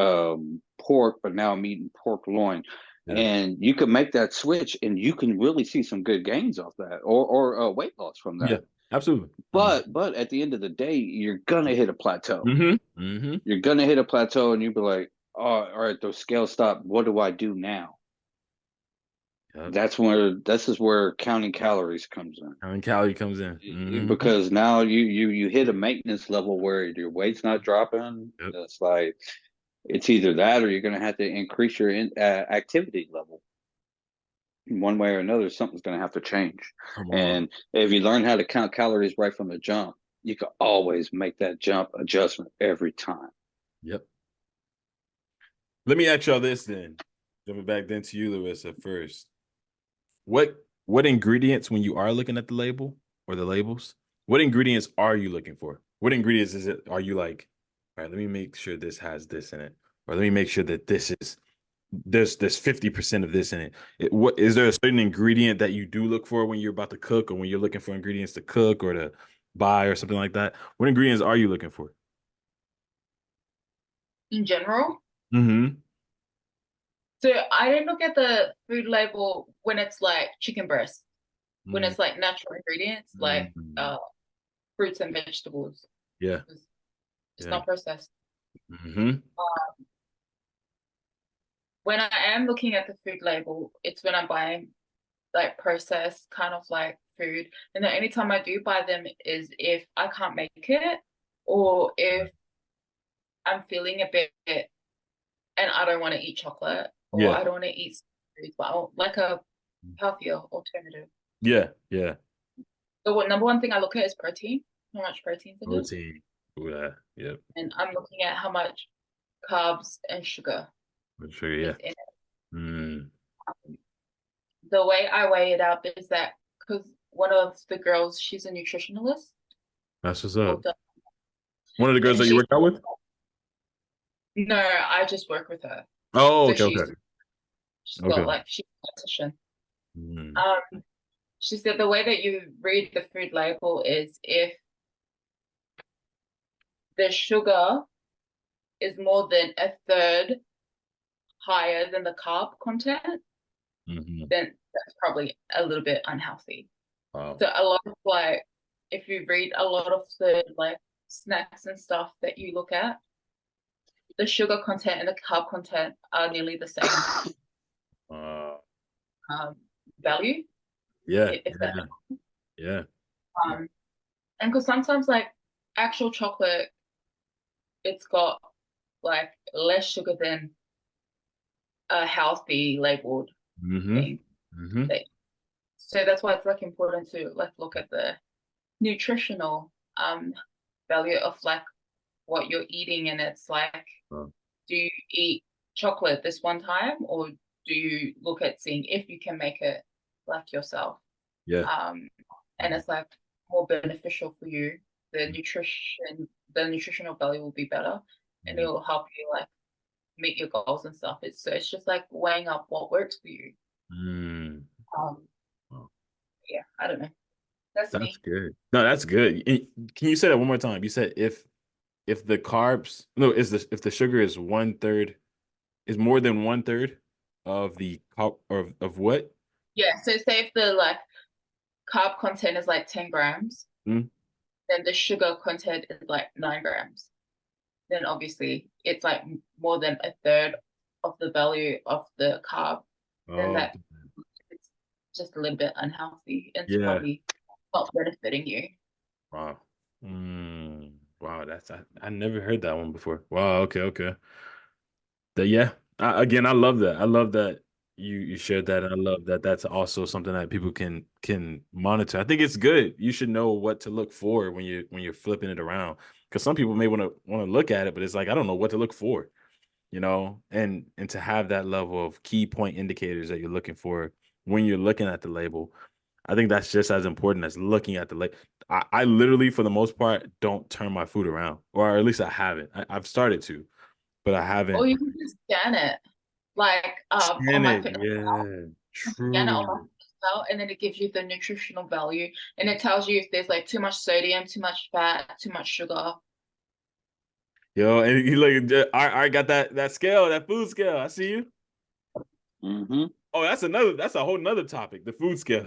pork, but now I'm eating pork loin. Yeah. And you can make that switch, and you can really see some good gains off that, or weight loss from Yeah. that. Absolutely. But at the end of the day, you're gonna hit a plateau. Mm-hmm. Mm-hmm. You're gonna hit a plateau, and you'll be like, "Oh, all right, those scales stop. What do I do now?" Yep. This is where counting calories comes in. How many calorie comes in? Mm-hmm. Because now you hit a maintenance level where your weight's not dropping. Yep. It's like it's either that or you're going to have to increase your activity level. One way or another, something's going to have to change. Come on. And if you learn how to count calories right from the jump, you can always make that jump adjustment every time. Yep. Let me ask y'all this then. Jumping back then to you, Larissa, first. What ingredients, when you are looking at the label or the labels, what ingredients are you looking for? What ingredients are you like, all right, let me make sure this has this in it, or let me make sure that there's 50% of this in it. What is there a certain ingredient that you do look for when you're about to cook, or when you're looking for ingredients to cook or to buy or something like that? What ingredients are you looking for? In general. Mm-hmm. So I don't look at the food label when it's like chicken breast, when it's like natural ingredients, like Mm-hmm. fruits and vegetables. Yeah. It's Yeah. not processed. Mm-hmm. When I am looking at the food label, it's when I'm buying like processed kind of like food. And the only time I do buy them is if I can't make it, or if I'm feeling a bit and I don't want to eat chocolate, or Yeah. I don't want to eat foods, but I want like a healthier alternative. Yeah. Yeah. The number one thing I look at is protein, how much protein's in it. Protein. Ooh, that. Yep. And I'm looking at how much carbs and sugar For sure. is Yeah. in it. Mm. The way I weigh it up is that because one of the girls, she's a nutritionalist, That's what's up. called, One of the girls and that you she's, work out with? no, I just work with her. Oh, So okay, okay. she's got Okay. like, she's a dietitian. Mm. She said the way that you read the food label is if the sugar is more than a third higher than the carb content, Mm-hmm. then that's probably a little bit unhealthy. Wow. So a lot of like, if you read a lot of the like snacks and stuff that you look at, the sugar content and the carb content are nearly the same Uh, value, yeah, if that. yeah, yeah. And because sometimes like actual chocolate, it's got like less sugar than a healthy labeled Mm-hmm. thing. Mm-hmm. So that's why it's like important to like look at the nutritional value of like what you're eating, and it's like, Oh, do you eat chocolate this one time, or do you look at seeing if you can make it like yourself? yeah. And it's like more beneficial for you. The nutritional value will be better, and it Mm-hmm. will help you like meet your goals and stuff. It's just like weighing up what works for you. Mm. Um, Wow. yeah, I don't know. That's That's me. good. No, that's good. Can you say that one more time? You said if the carbs, no, if the sugar is one third, is more than one third of the carb, or of what? Yeah. So say if the like carb content is like 10 grams, Mm. then the sugar content is like 9 grams. Then obviously it's like more than a third of the value of the carb. Then Oh, that it's just a little bit unhealthy, and it's yeah. probably not benefiting you. Wow. Wow, I never heard that one before. Wow, okay, okay. Yeah. Again, I love that. I love that you shared that, and I love that that's also something that people can monitor. I think it's good. You should know what to look for when you're flipping it around, because some people may want to look at it, but it's like I don't know what to look for, and to have that level of key point indicators that you're looking for when you're looking at the label. I think that's just as important as looking at the label. I literally, for the most part, don't turn my food around, or at least I haven't. I've started to, but I Or haven't. you can just scan it, like on Scan my it. fitness, Yeah, scan it on my true. well, and then it gives you the nutritional value, and it tells you if there's like too much sodium, too much fat, too much sugar. Yo, and you look, I got that scale, that food scale. I see you. Mm-hmm. Oh, that's a whole nother topic, the food scale.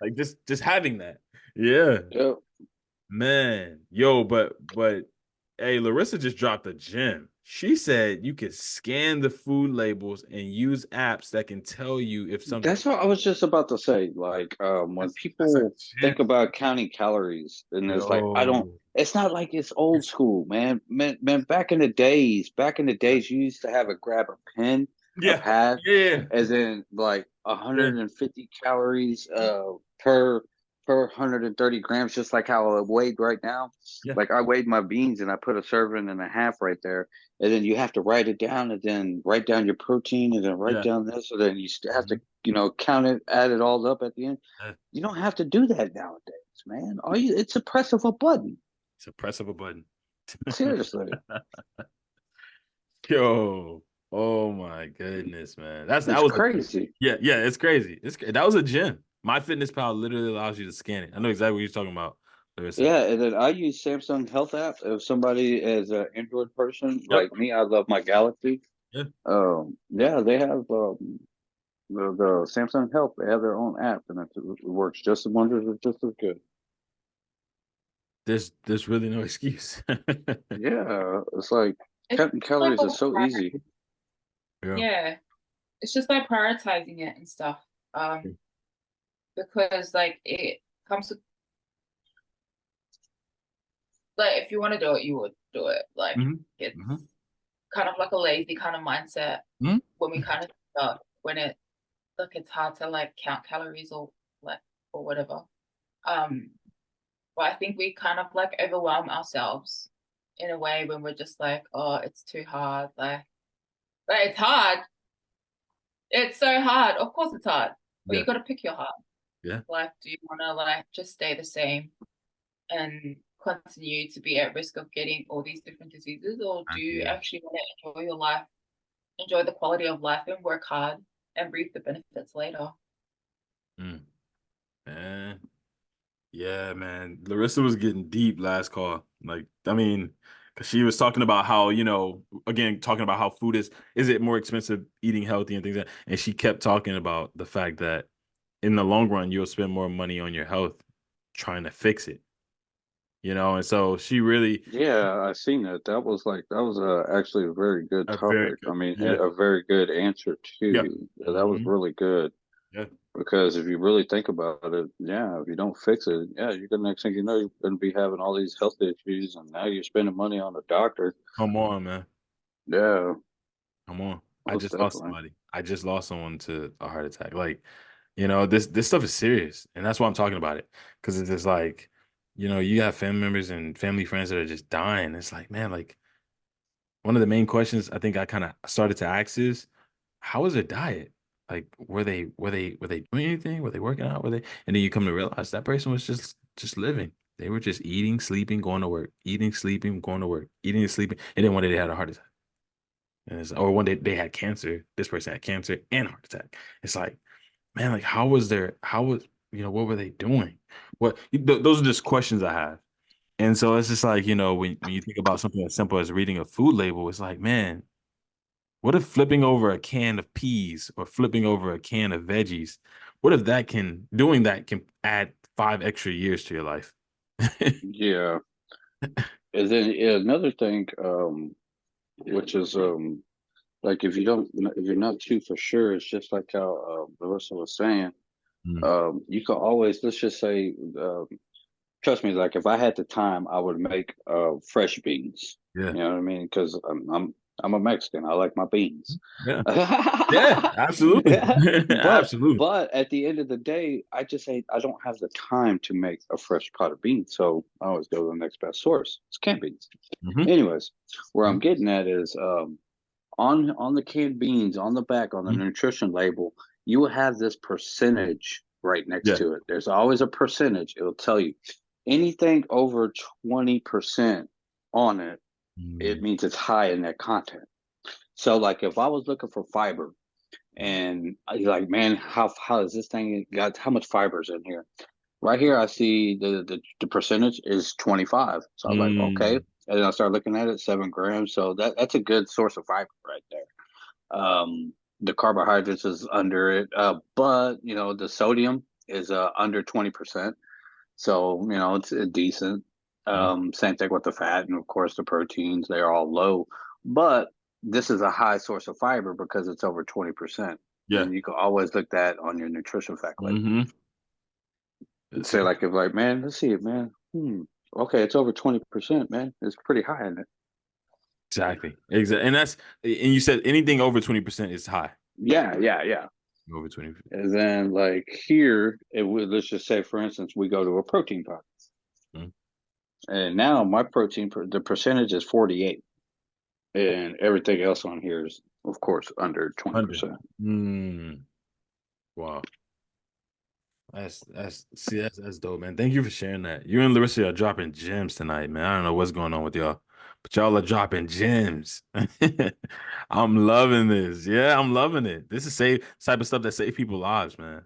Like just having that. Yeah. Yep. Man. Yo, but hey, Larissa just dropped a gem. She said you could scan the food labels and use apps that can tell you if something. That's what I was just about to say. Like, when That's a people think gem. about counting calories, and it's like, I don't. Yo. It's not like it's old school, man. Man, back in the days, you used to have a grab a pen, a Yeah. pad, Yeah. and then like Yeah. 150 calories per 130 grams, just like how I weighed right now. Yeah. Like I weighed my beans and I put a serving and a half right there, and then you have to write it down, and then write down your protein, and then write Yeah. down this, and then you still have to, Mhm. count it, add it all up at the end. Yeah. You don't have to do that nowadays, man. It's a press of a button. It's a press of a button. Seriously, Yo, oh my goodness, man. That it's was a gem. crazy. Yeah, it's crazy. That was a gem. My Fitness Pal literally allows you to scan it. I know exactly what you're talking about, Larissa. Yeah, and then I use Samsung Health app. If somebody is an Android person Yep. like me, I love my Galaxy. Yeah. Yeah, they have the Samsung Health. They have their own app, and it works just as wonders, just as good. There's really no excuse. Yeah, it's like It's cutting just like calories is so easy. Yeah. yeah, it's just like prioritizing it and stuff. Because like it comes to like if you want to do it, you would do it. Like hmm it's hmm kind of like a lazy kind of mindset hmm when we kind of start when it like it's hard to like count calories or like or whatever. Um, but I think we kind of like overwhelm ourselves in a way when we're just like, oh, it's too hard. Like it's hard. It's so hard. Of course it's hard. But Yeah. you got to pick your heart. Yeah. Like, do you want to like just stay the same and continue to be at risk of getting all these different diseases, or do you Yeah. actually want to enjoy your life, enjoy the quality of life, and work hard and reap the benefits later? Mm. Man. Yeah, man. Larissa was getting deep last call. Like, I mean, because she was talking about how, again, talking about how food is it more expensive eating healthy and things like that. And she kept talking about the fact that in the long run, you'll spend more money on your health trying to fix it, And so she really Yeah, I seen that. That was actually a very good a very topic. good, I mean, yeah, a very good answer yeah, too. Yeah, that was hmm really good yeah. because if you really think about it, yeah, if you don't fix it, yeah, you're gonna next thing you know, you're gonna be having all these health issues, and now you're spending money on a doctor. Come on, man. Yeah, Come on. I most just lost definitely. somebody. I just lost someone to a heart attack. Like, this stuff is serious. And that's why I'm talking about it. Because it's just like, you have family members and family friends that are just dying. It's like, man, like one of the main questions I think I kind of started to ask is, how was their diet? Like, were they doing anything? Were they working out? Were they? And then you come to realize that person was just living. They were just eating, sleeping, going to work, eating, sleeping, going to work, eating and sleeping. And then one day they had a heart attack. Or one day they had cancer. This person had cancer and a heart attack. It's like, man, like what were they doing? Those are just questions I have. And so it's just like, when you think about something as simple as reading a food label, it's like, man, what if flipping over a can of peas or flipping over a can of veggies, what if doing that can add 5 extra years to your life? Yeah, and then yeah, another thing, which is like if you're not too for sure, it's just like how Larissa was saying. Mm, You can always, let's just say, trust me, like if I had the time, I would make fresh beans. yeah. You know what I mean? Because I'm a Mexican. I like my beans. Yeah. Yeah, absolutely. Yeah. But Absolutely. at the end of the day, I just say I don't have the time to make a fresh pot of beans, so I always go to the next best source. It's canned beans. hmm Anyways, where I'm getting at is on the canned beans on the back on the hmm nutrition label, you will have this percentage right next Yeah. to it. There's always a percentage. It will tell you anything over 20% on it, it Mm, means it's high in that content. So like if I was looking for fiber, And you're like, man, how is this thing got how much fibers in here? Right here, I see the percentage is 25. So I was like, okay. Mm, And then I started looking at it, 7 grams. So that's a good source of fiber right there. The carbohydrates is under it, but the sodium is under 20%. So it's decent. mm, Same thing with the fat, and of course the proteins. They're all low, but this is a high source of fiber because it's over 20%. yeah. And you can always look that on your nutrition fact label. Mm-hmm. Say like if like, man, let's see it, man. Okay, it's over 20%, man. It's pretty high in it. Exactly. Exactly. And you said anything over 20% is high. Yeah, yeah, yeah. Over 20. And then like here, it would let's just say for instance, we go to a protein powder. Mm, And now my the percentage is 48. And everything else on here is of course under 100. 20%. Wow. That's dope, man. Thank you for sharing that. You and Larissa are dropping gems tonight, man. I don't know what's going on with y'all, but y'all are dropping gems. I'm loving this. Yeah, I'm loving it. This is type of stuff that save people lives, man.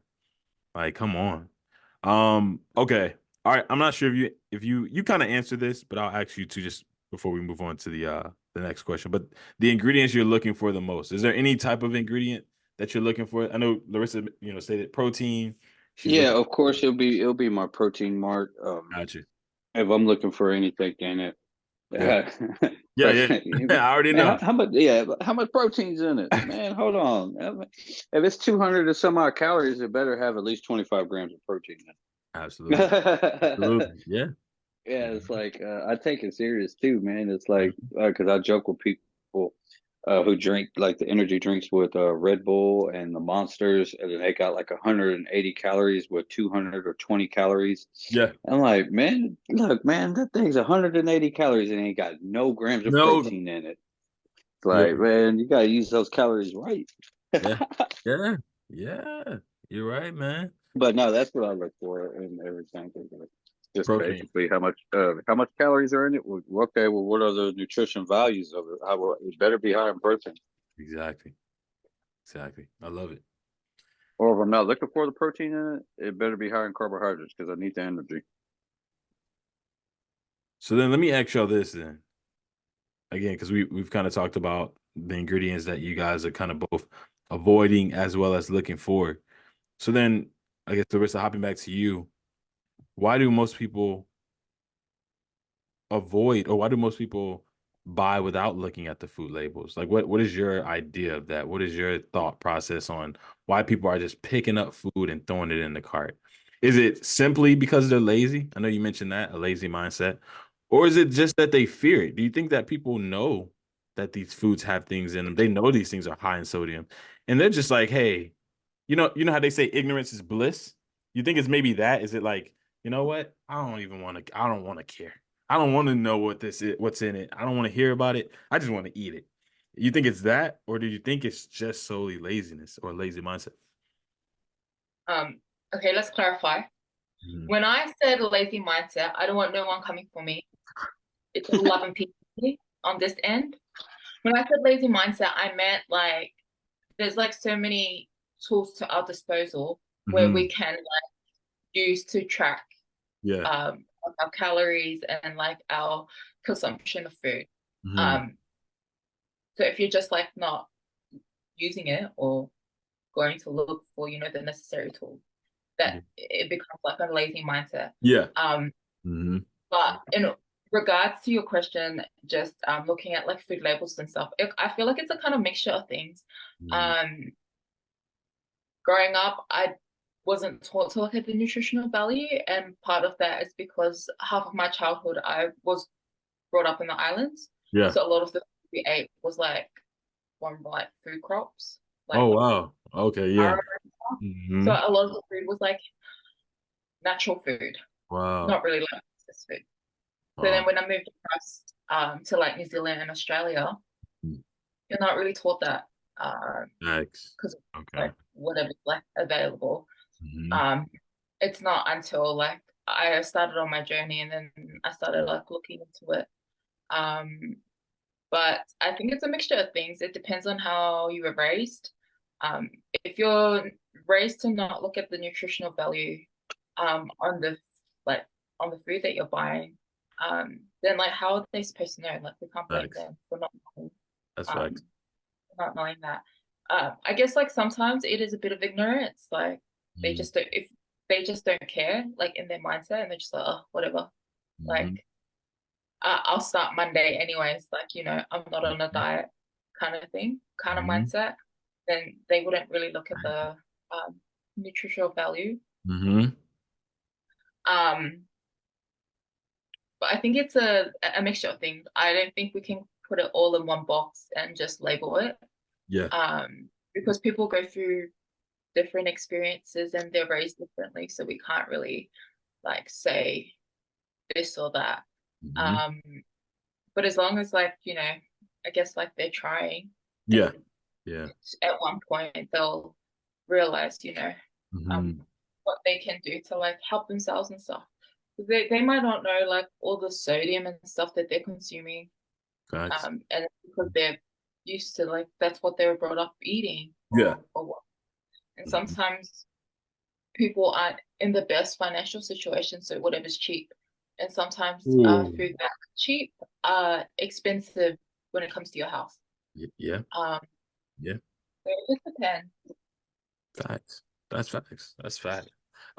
Like, come on. Okay. All right. I'm not sure if you kind of answer this, but I'll ask you to just before we move on to the next question. But the ingredients you're looking for the most. Is there any type of ingredient that you're looking for? I know Larissa, stated protein. She's Yeah, looking of course it'll be my protein mark. at you. If I'm looking for anything in it. Yeah. Yeah, yeah. I already Man, know. how much? Yeah, how much protein's in it? Man, hold on. If it's 200 or some odd calories, it better have at least 25 grams of protein in Absolutely. it. Absolutely. Yeah. Yeah, it's Mhm. like I take it serious too, man. It's like because I joke with people who drink like the energy drinks with Red Bull and the Monsters, and then they got like 180 calories with 220 calories. Yeah. I'm like, man, look, man, that thing's 180 calories and ain't got no grams of No. protein in it. It's Yeah. like, man, you gotta use those calories right. Yeah. Yeah. Yeah. You're right, man. But no, that's what I look for in everything. Just Protein. basically how much calories are in it. Well, okay, well, what are the nutrition values of it? It better be high in protein. Exactly. Exactly. I love it. Or if I'm not looking for the protein in it, it better be high in carbohydrates because I need the energy. So then let me ask y'all this then. Again, because we've kind of talked about the ingredients that you guys are kind of both avoiding as well as looking for. So then I guess Larissa, hopping back to you, why do most people avoid or why do most people buy without looking at the food labels? Like what is your idea of that? What is your thought process on why people are just picking up food and throwing it in the cart? Is it simply because they're lazy? I know you mentioned that, a lazy mindset. Or is it just that they fear it? Do you think that people know that these foods have things in them? They know these things are high in sodium. And they're just like, hey, you know how they say ignorance is bliss? You think it's maybe that? Is it like, you know what? I don't want to care. I don't want to know what's in it. I don't want to hear about it. I just want to eat it. You think it's that, or do you think it's just solely laziness or lazy mindset? Um, okay, let's clarify. Mhm. When I said lazy mindset, I don't want no one coming for me. It's all love and peace on this end. When I said lazy mindset, I meant like there's like so many tools to our disposal where we Mhm. can like use to track Yeah. our calories and like our consumption of food. Mhm. Um, so if you're just like not using it or going to look for, the necessary tools, that it becomes like a lazy mindset. Yeah. Um, Mhm. but in regards to your question, just looking at like food labels and stuff, I feel like it's a kind of mixture of things. Mhm. Um, growing up, I wasn't taught to look at the nutritional value, and part of that is because half of my childhood I was brought up in the islands, Yeah. so a lot of the food we ate was like from like food crops, like Oh wow. Okay. Yeah. farro and stuff. So Mhm. a lot of the food was like natural food, Wow. not really like processed food. So then Wow. when I moved across to like New Zealand and Australia, you're not really taught that Nice. because Okay. like whatever's like available. Mhm. Um, it's not until like I started on my journey and then I started like looking into it. Um, but I think it's a mixture of things. It depends on how you were raised. If you're raised to not look at the nutritional value on the on the food that you're buying, then like how are they supposed to know? Like we can't blame Facts. them for not knowing, That's facts. um, not knowing that. I guess like sometimes it is a bit of ignorance. Like they Mm-hmm. just don't, if they just don't care, like in their mindset, and they're just like, oh, whatever. Like I'll start Monday anyways. Like I'm not on a diet, kind of thing, kind of Mm-hmm. mindset. Then they wouldn't really look at the nutritional value. Mm-hmm. Um, but I think it's a mixture of things. I don't think we can put it all in one box and just label it. Yeah. Because people go through different experiences and they're raised differently, so we can't really like say this or that. Mm-hmm. Um, but as long as like I guess like they're trying, Yeah. then Yeah. at one point they'll realize Mm-hmm. what they can do to like help themselves and stuff. They might not know like all the sodium and stuff that they're consuming, Facts. and because they're used to like that's what they were brought up eating, Yeah. or what. And Mm-hmm. sometimes people aren't in the best financial situation, so whatever's cheap. And sometimes Ooh. food that's cheap are expensive when it comes to your health. Yeah. Um, Yeah. so it just depends. Facts. That's facts. That's fact.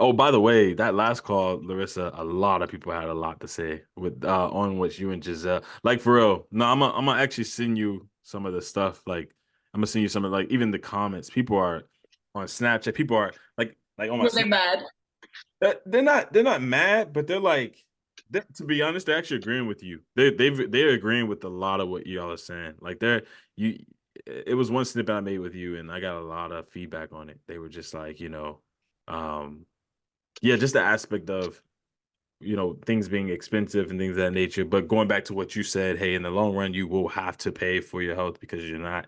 Oh, by the way, that last call, Larissa, a lot of people had a lot to say with on what you and Giselle. Like for real. No, I'm gonna actually send you some of the stuff. Like I'm gonna send you some of like even the comments. People are on Snapchat. People are like on my Really Snap. mad. They're not mad, but they're like to be honest, they're actually agreeing with you. They're agreeing with a lot of what y'all are saying. Like you it was one snippet I made with you and I got a lot of feedback on it. They were just like, yeah, just the aspect of, things being expensive and things of that nature. But going back to what you said, hey, in the long run, you will have to pay for your health because you're not,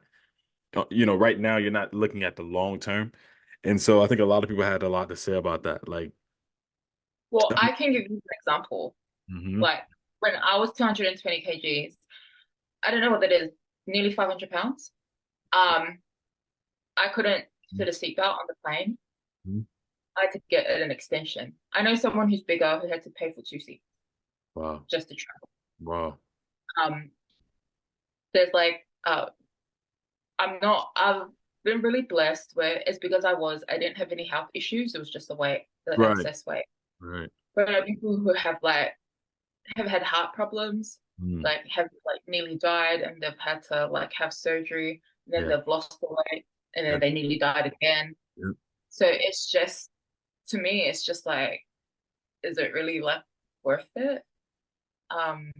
right now you're not looking at the long term. And so I think a lot of people had a lot to say about that. Like, Well, I can give you an example. hmm Like when I was 220 kgs, I don't know what that is, nearly 500 pounds. Um, I couldn't fit a seatbelt on the plane. I had to get an extension. I know someone who's bigger who had to pay for 2 seats wow. just to travel. Wow. Um, there's like I've been really blessed where it's because I didn't have any health issues. It was just the weight, the Right. excess weight. Right. But there are people who have had heart problems, Mm. like have like nearly died and they've had to like have surgery and then Yeah. they've lost the weight and Yeah. then they nearly died again. Yeah. So it's just to me, it's just like, is it really like worth it? Um,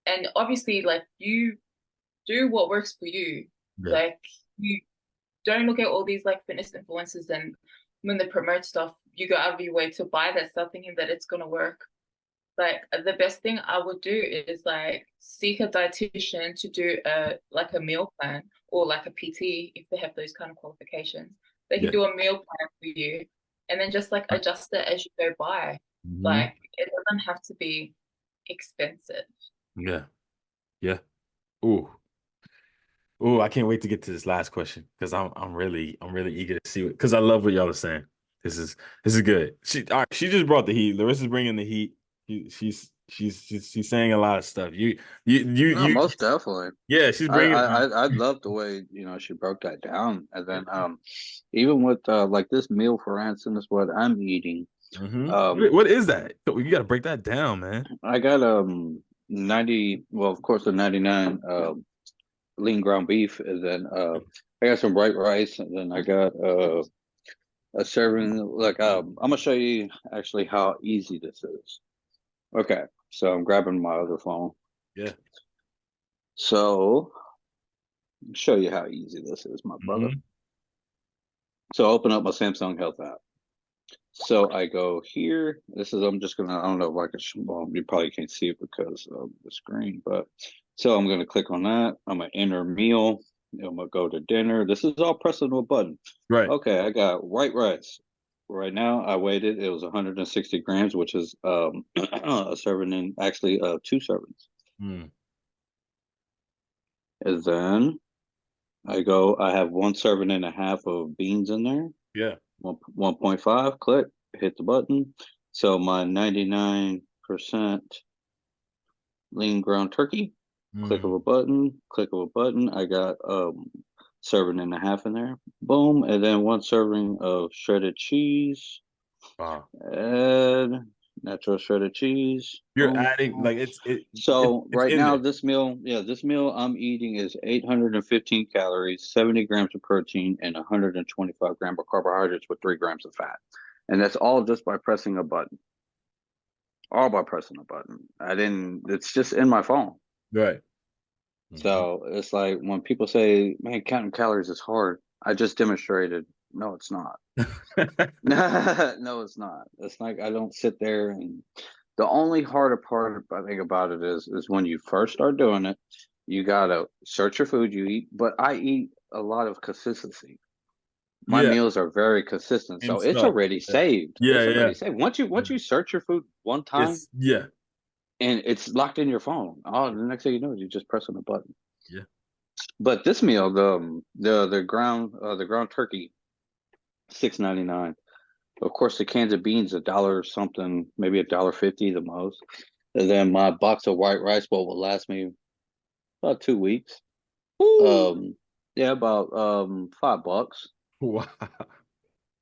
and obviously like you do what works for you. Yeah. Like you don't look at all these like fitness influencers and when they promote stuff, you go out of your way to buy that stuff thinking that it's gonna work. Like the best thing I would do is like seek a dietitian to do a meal plan or like a PT if they have those kind of qualifications. They can Yeah. do a meal plan for you and then just like adjust it as you go by. Mm-hmm. Like it doesn't have to be expensive. Yeah. Yeah. Ooh. Ooh, I can't wait to get to this last question because I'm really eager to see it because I love what y'all are saying. This is good. She just brought the heat. Larissa's bringing the heat. She's saying a lot of stuff. No, most definitely. Yeah, she's I bringing. I I love the way she broke that down, and then even with like this meal, for instance, what I'm eating. What is that? You got to break that down, man. I got 90. Well, of course, the 99 lean ground beef, and then I got some white rice, and then I got a serving. Like I'm gonna show you actually how easy this is. Okay, so I'm grabbing my other phone. Yeah. So show you how easy this is, my brother. Mm-hmm. So open up my Samsung Health app. So I go here. I'm just gonna. I don't know if I can. Well, you probably can't see it because of the screen, but so I'm gonna click on that. I'm gonna enter meal. I'm gonna go to dinner. This is all pressed into a button. Right. Okay, I got white rice. Right now, I weighed it. It was 160 grams, which is a serving and actually 2 servings. Mm. And then I have 1.5 serving of beans in there. Yeah. 1.5, click, hit the button. So my 99% lean ground turkey, click of a Mm. button, click of a button. I got serving and a half in there. Boom. And then 1 serving of shredded cheese. Wow. Add natural shredded cheese. You're Boom. adding like So it's right in now, there. this meal I'm eating is 815 calories, 70 grams of protein, and 125 grams of carbohydrates with 3 grams of fat. And that's all just by pressing a button. All by pressing a button. It's just in my phone. Right. Hmm. So it's like when people say, man, counting calories is hard. I just demonstrated. No, it's not. No, it's not. It's like I don't sit there and the only harder part I think about it is when you first start doing it, you gotta search your food you eat. But I eat a lot of consistency. My Yeah. meals are very consistent, And so it's stuff. already Yeah. saved. Yeah. It's Yeah. already saved. Once you search your food one time It's yeah. and it's locked in your phone, oh, the next thing you know, you just press on the button. Yeah. But this meal, the ground turkey, 6.99. Of course, the cans of beans, $1 or something, maybe $1.50 the most. And then my box of white rice bowl will last me about 2 weeks. Ooh. Um, yeah, about $5. Wow.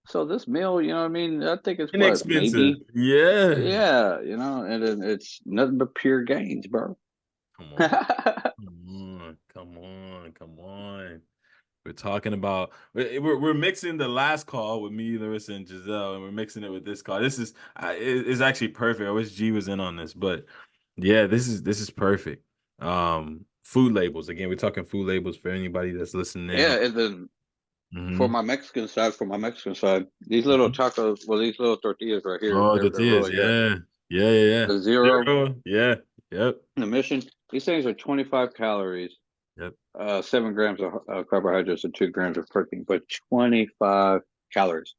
So this meal, you know what I mean? I think it's what, Inexpensive. Yeah. yeah, and then it's nothing but pure gains, bro. Come on. Come on. Come on. Come on. We're talking about we're mixing the last call with me, Larissa, and Giselle, and we're mixing it with this call. This is it's actually perfect. I wish G was in on this, but yeah, this is perfect. Food labels again. We're talking food labels for anybody that's listening in. Yeah, and then Mm-hmm. for my Mexican side, these little tacos, well, these little tortillas right here, Oh, they're tortillas. really good. Yeah, yeah, yeah, yeah. The zero, Zero. Yeah. Yep. the mission, these things are 25 calories, Yep. 7 grams of carbohydrates, and 2 grams of protein, but 25 calories.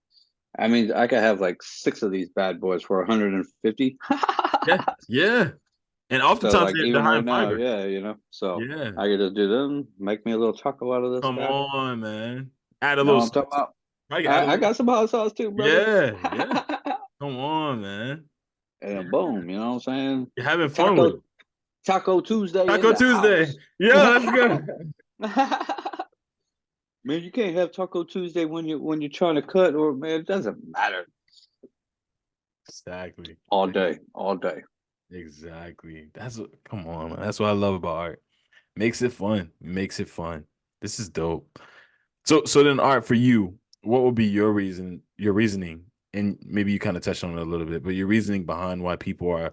I mean, I could have like 6 of these bad boys for 150. Yeah. Yeah. And So, oftentimes like, they're even high right in now, fiber. yeah, so Yeah. I could just do them, make me a little taco out of this Come guy. on, man. Add a No, little I'm talking sauce. about. I can add a I little. got some hot sauce too, brother. Yeah. Yeah. Come on, man. Yeah. And boom, you know what I'm saying? You're having fun with Taco it. Taco Tuesday in Taco the Tuesday. house. Yeah, let's go. Man, you can't have Taco Tuesday when you're trying to cut, or man, it doesn't matter. Exactly. All day, all day. Exactly. Come on, man. That's what I love about art. Makes it fun. Makes it fun. This is dope. So then art for you, what would be your reasoning, and maybe you kind of touched on it a little bit, but your reasoning behind why people are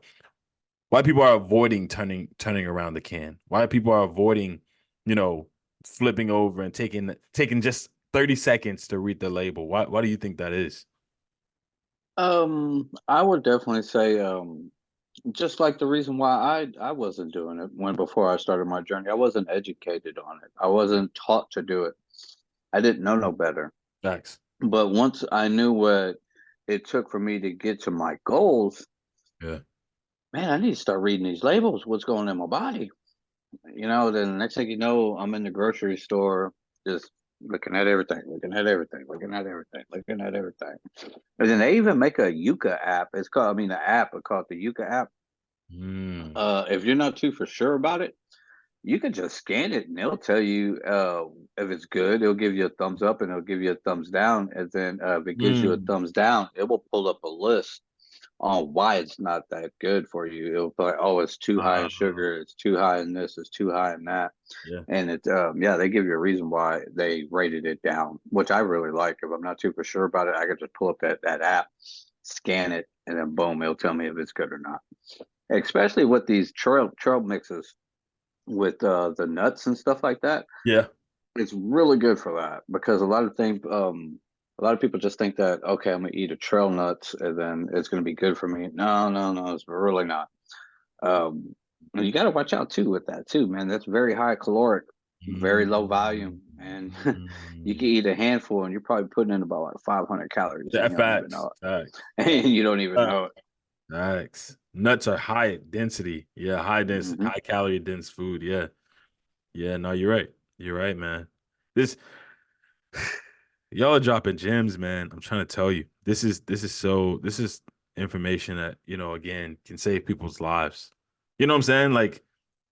avoiding turning around the can. Why people are avoiding, you know, flipping over and taking just 30 seconds to read the label. Why do you think that is? I would definitely say, just like the reason why I wasn't doing it when before I started my journey, I wasn't educated on it. I wasn't taught to do it. I didn't know no better. Facts. But once I knew what it took for me to get to my goals, Yeah. man, I need to start reading these labels. What's going on in my body? Then the next thing you know, I'm in the grocery store just looking at everything, looking at everything, looking at everything, looking at everything. And then they even make a Yuka app. The app is called the Yuka app. Mm, If you're not too for sure about it, you can just scan it and they'll tell you if it's good. It'll give you a thumbs up and it'll give you a thumbs down. And then if it gives you a mm. thumbs down, it will pull up a list on why it's not that good for you. It'll be like, oh, it's too high in Uh, sugar, it's too high in this, it's too high in that. yeah. And yeah, they give you a reason why they rated it down, which I really like. If I'm not too for sure about it, I can just pull up that app, scan it, and then boom, it'll tell me if it's good or not. Especially with these trail mixes with the nuts and stuff like that. Yeah. It's really good for that because a lot of people just think that okay, I'm gonna eat a trail nuts and then it's gonna be good for me. No, no, no, it's really not. And you got to watch out too with that too, man. That's very high caloric, very low volume, and you can Mm. eat a handful and you're probably putting in about like 500 calories and Yeah, you don't even facts. know Facts. it. And you don't even know it. Facts. Nuts are high density. Yeah, high density, Hmm. high calorie dense food. Yeah. Yeah, no, you're right. You're right, man. This y'all are dropping gems, man. I'm trying to tell you. This is information that, again, can save people's lives. You know what I'm saying? Like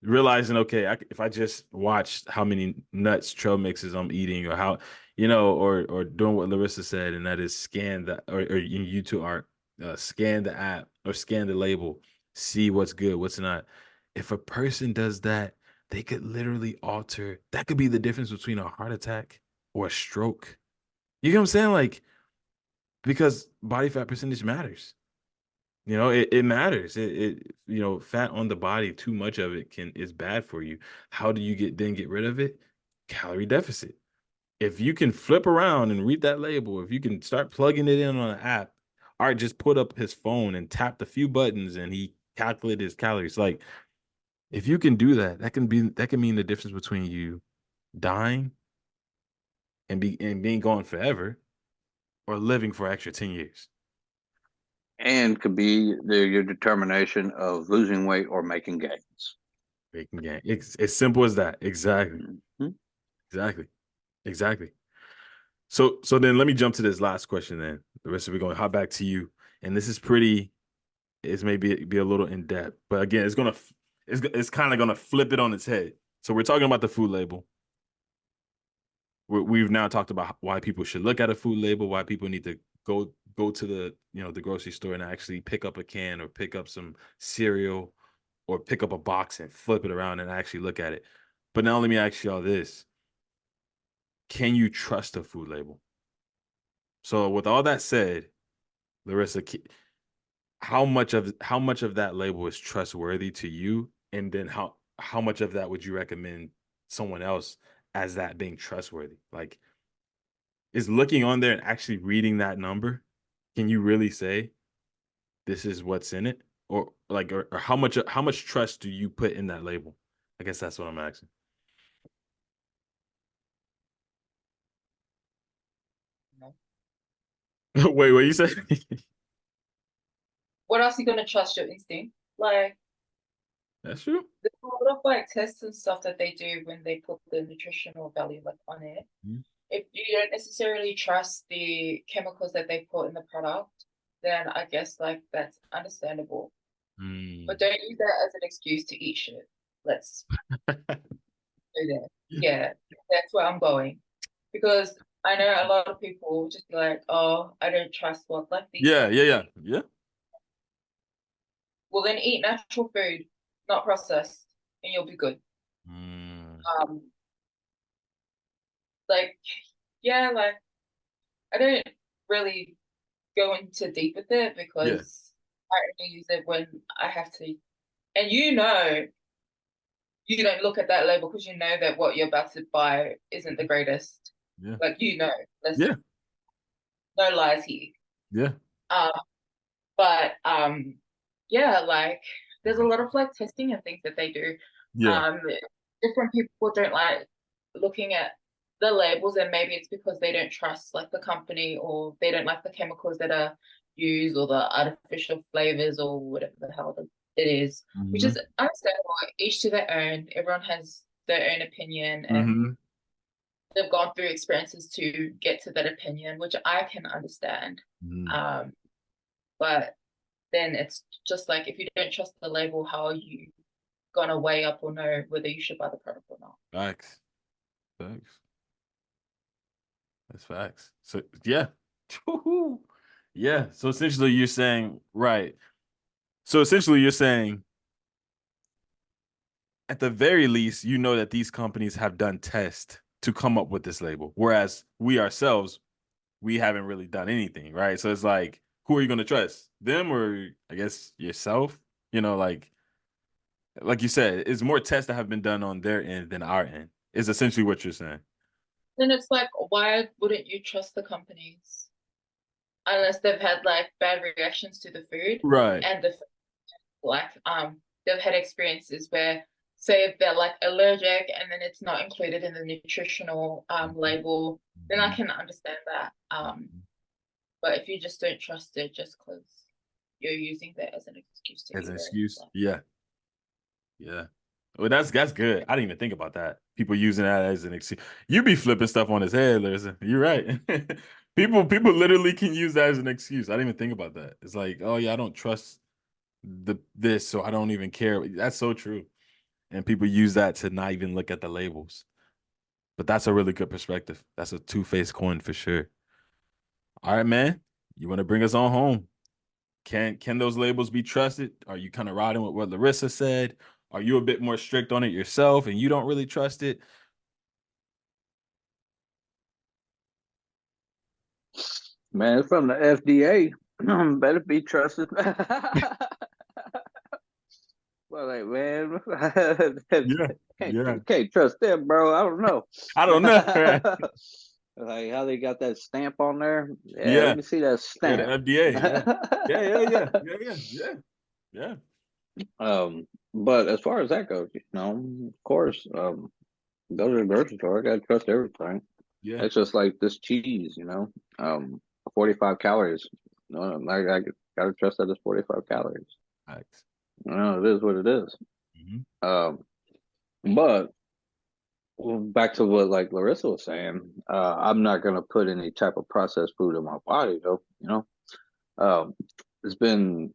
realizing, okay, if I just watched how many nuts, trail mixes I'm eating, or how, or doing what Larissa said, and that is scan the or in YouTube art, scan the app or scan the label, see what's good, what's not. If a person does that, they could literally alter. That could be the difference between a heart attack or a stroke. You know what I'm saying? Like, because body fat percentage matters. It matters. Fat on the body, too much of it is bad for you. How do you get rid of it? Calorie deficit. If you can flip around and read that label, if you can start plugging it in on an app, Art just put up his phone and tapped a few buttons and he calculated his calories. Like, if you can do that, that can mean the difference between you dying and being gone forever, or living for extra 10 years. And could be your determination of losing weight or making gains. Making gains. It's as simple as that. Exactly. Mm-hmm. Exactly. So then let me jump to this last question then. The rest of it, we're going to hop back to you. And this is it's maybe be a little in depth, but again, it's kind of going to flip it on its head. So we're talking about the food label. We've now talked about why people should look at a food label, why people need to go to the grocery store and actually pick up a can or pick up some cereal or pick up a box and flip it around and actually look at it. But now let me ask y'all this. Can you trust a food label? So with all that said, Larissa, how much of that label is trustworthy to you? And then how much of that would you recommend someone else as that being trustworthy? Like, is looking on there and actually reading that number, can you really say this is what's in it? Or like, or how much trust do you put in that label? I guess that's what I'm asking. No. Wait, what you said? What else are you gonna trust your instinct? Like, That's true. there's a lot of like tests and stuff that they do when they put the nutritional value like on it. Mm-hmm. If you don't necessarily trust the chemicals that they put in the product, then I guess like that's understandable. But don't use that as an excuse to eat shit. Let's do that. Yeah, that's where I'm going. Because I know a lot of people just be like, oh, I don't trust what like these companies. Yeah. Well, then eat natural food, not processed, and you'll be good. Mm. Um, like, yeah, like I don't really go into deep with it Yeah. because I only use it when I have to. And you don't look at that label because you know that what you're about to buy isn't the greatest. Yeah. Like, there's Yeah. no lies here. Yeah. Um, but yeah, like there's a lot of like testing and things that they do. Yeah. Different people don't like looking at the labels, and maybe it's because they don't trust like the company, or they don't like the chemicals that are used, or the artificial flavors, or whatever the hell it is, which Mm-hmm. is understandable. Each to their own. Everyone has their own opinion, and Mm-hmm. they've gone through experiences to get to that opinion, which I can understand. Mm-hmm. But then it's just like, if you don't trust the label, how are you gonna weigh up or know whether you should buy the product or not? Facts. That's facts. So yeah. Yeah. So essentially you're saying, right. So essentially you're saying at the very least, that these companies have done tests to come up with this label. Whereas we ourselves, we haven't really done anything, right? So it's like, who are you gonna trust? Them, or I guess yourself? Like you said, it's more tests that have been done on their end than our end, is essentially what you're saying. Then it's like, why wouldn't you trust the companies unless they've had like bad reactions to the food, Right. and like they've had experiences where, say, if they're like allergic and then it's not included in the nutritional label, then I can understand that. But if you just don't trust it just because you're using that as an excuse to As eat an it, excuse. like, Yeah. Yeah. Well, that's good. I didn't even think about that. People using that as an excuse. You be flipping stuff on his head, listen. You're right. People literally can use that as an excuse. I didn't even think about that. It's like, oh yeah, I don't trust this, so I don't even care. That's so true. And people use that to not even look at the labels. But that's a really good perspective. That's a two-faced coin for sure. All right, man. You want to bring us on home? Can those labels be trusted? Are you kind of riding with what Larissa said? Are you a bit more strict on it yourself and you don't really trust it? Man, it's from the FDA. Better be trusted. Well, like, man, Yeah, yeah. can't trust them, bro. I don't know. I don't know. Like how they got that stamp on there. Yeah, let Yeah. me see that Yeah, the stamp. FDA. Yeah. Yeah, yeah, yeah. Yeah, yeah, yeah. Yeah. But as far as that goes, of course, go to the grocery store. I gotta trust everything. Yeah. It's just like this cheese, 45 calories. No, I gotta trust that it's 45 calories. Facts. It is what it is. Mhm. Um, but back to what like Larissa was saying, I'm not gonna put any type of processed food in my body though. Um, it's been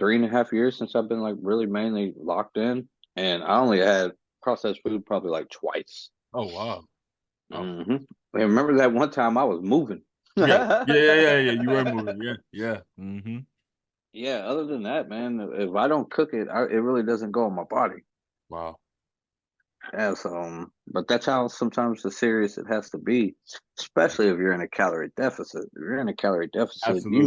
3.5 years since I've been like really mainly locked in, and I only had processed food probably like twice. Oh, wow. Oh. hmm And remember that one time I was moving. Yeah. Yeah, yeah, yeah, yeah. You were moving. Yeah. Yeah. Yeah, other than that, man, if I don't cook it, it really doesn't go in my body. Wow. Yeah, so, but that's how sometimes the serious it has to be, especially if you're in a calorie deficit. If you're in a calorie deficit, Absolutely. you